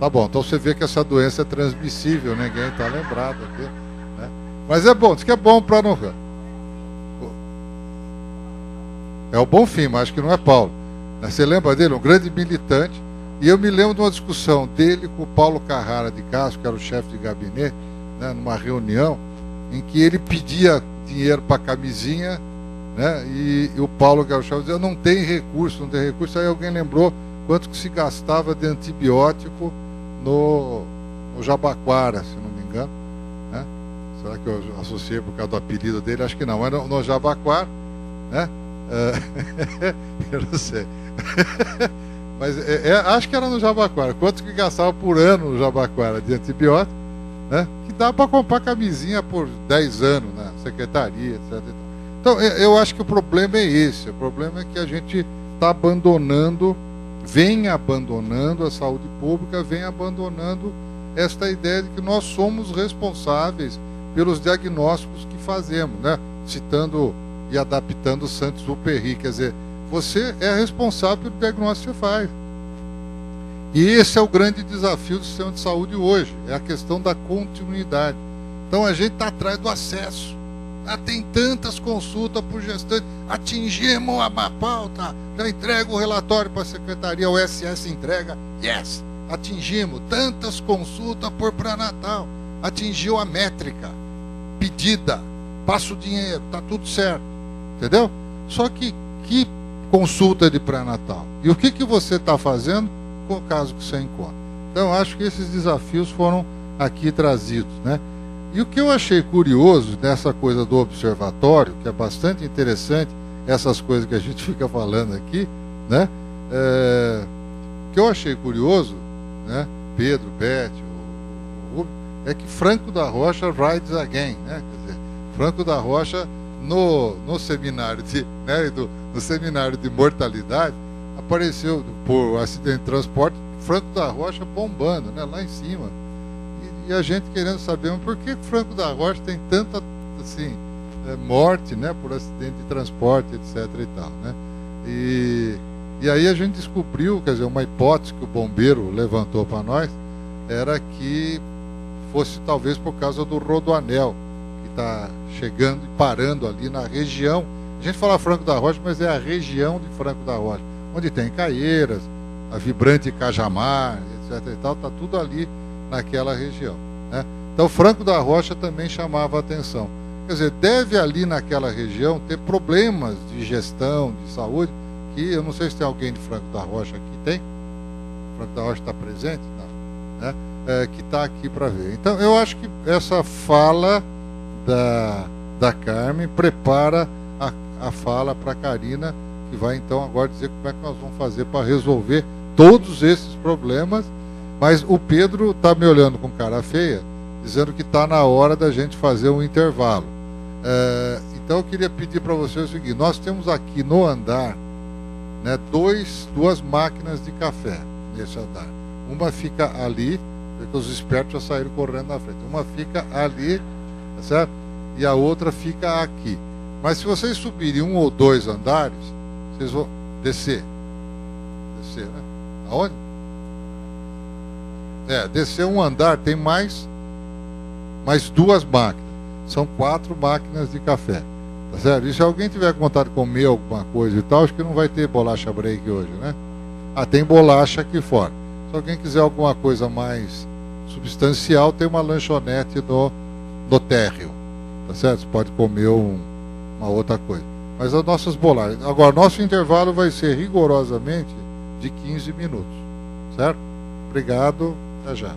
Tá bom, então você vê que essa doença é transmissível, ninguém está lembrado aqui, né? Mas é bom, diz que é bom para não... É o Bonfim, mas acho que não é Paulo. Você lembra dele? Um grande militante. E eu me lembro de uma discussão dele com o Paulo Carrara de Castro, que era o chefe de gabinete, né, numa reunião, em que ele pedia dinheiro para camisinha, né, e o Paulo, que era o chefe, dizia, não tem recurso. Aí alguém lembrou quanto que se gastava de antibiótico no Jabaquara, se não me engano, né? Será que eu associei por causa do apelido dele? Acho que não, mas no Jabaquara, né? Eu não sei. Mas acho que era no Jabaquara. Quanto que gastava por ano no Jabaquara de antibiótico, né? Que dá para comprar camisinha por 10 anos na secretaria, etc. Então, eu acho que o problema é esse. O problema é que a gente está vem abandonando a saúde pública, vem abandonando esta ideia de que nós somos responsáveis pelos diagnósticos que fazemos, né? Citando e adaptando Saint-Exupéry, quer dizer, você é responsável pelo diagnóstico que você faz. E esse é o grande desafio do sistema de saúde hoje, é a questão da continuidade. Então a gente está atrás do acesso. Tem tantas consultas por gestante, atingimos a pauta, já entrega o relatório para a secretaria, o SS entrega, yes, atingimos, tantas consultas por pré-natal, atingiu a métrica pedida, passa o dinheiro, está tudo certo, entendeu? Só que consulta de pré-natal? E o que você está fazendo com o caso que você encontra? Então, acho que esses desafios foram aqui trazidos, né? E o que eu achei curioso nessa coisa do observatório, que é bastante interessante, essas coisas que a gente fica falando aqui, né? O que eu achei curioso, né? Pedro, Beth, o Rubens, é que Franco da Rocha rides again, né? Quer dizer, Franco da Rocha no seminário no seminário de mortalidade apareceu por acidente de transporte Franco da Rocha bombando, né? Lá em cima. E a gente querendo saber, mas por que Franco da Rocha tem tanta assim, morte, né, por acidente de transporte, etc. e tal, né? E aí a gente descobriu, quer dizer, uma hipótese que o bombeiro levantou para nós era que fosse talvez por causa do rodoanel que está chegando e parando ali na região. A gente fala Franco da Rocha, mas é a região de Franco da Rocha, onde tem Caieiras, a Vibrante Cajamar, etc. e tal, está tudo ali naquela região, né? Então Franco da Rocha também chamava a atenção. Quer dizer, deve ali naquela região ter problemas de gestão, de saúde, que eu não sei se tem alguém de Franco da Rocha aqui, tem? Franco da Rocha está presente? Não, né? Que está aqui para ver. Então eu acho que essa fala da Carmen prepara a fala para a Karina, que vai então agora dizer como é que nós vamos fazer para resolver todos esses problemas. Mas o Pedro está me olhando com cara feia, dizendo que está na hora da gente fazer um intervalo. Então eu queria pedir para vocês o seguinte: nós temos aqui no andar, né, duas máquinas de café nesse andar. Uma fica ali, porque os espertos já saíram correndo na frente. Uma fica ali, tá certo? E a outra fica aqui. Mas se vocês subirem 1 ou 2 andares, vocês vão descer. Descer, né? Aonde? Descer um andar, tem mais 2 máquinas. São 4 máquinas de café. Tá certo? E se alguém tiver vontade de comer alguma coisa e tal, acho que não vai ter bolacha break hoje, né? Tem bolacha aqui fora. Se alguém quiser alguma coisa mais substancial, tem uma lanchonete no térreo. Tá certo? Você pode comer uma outra coisa. Mas as nossas bolachas. Agora, nosso intervalo vai ser rigorosamente de 15 minutos. Certo? Obrigado. Até já.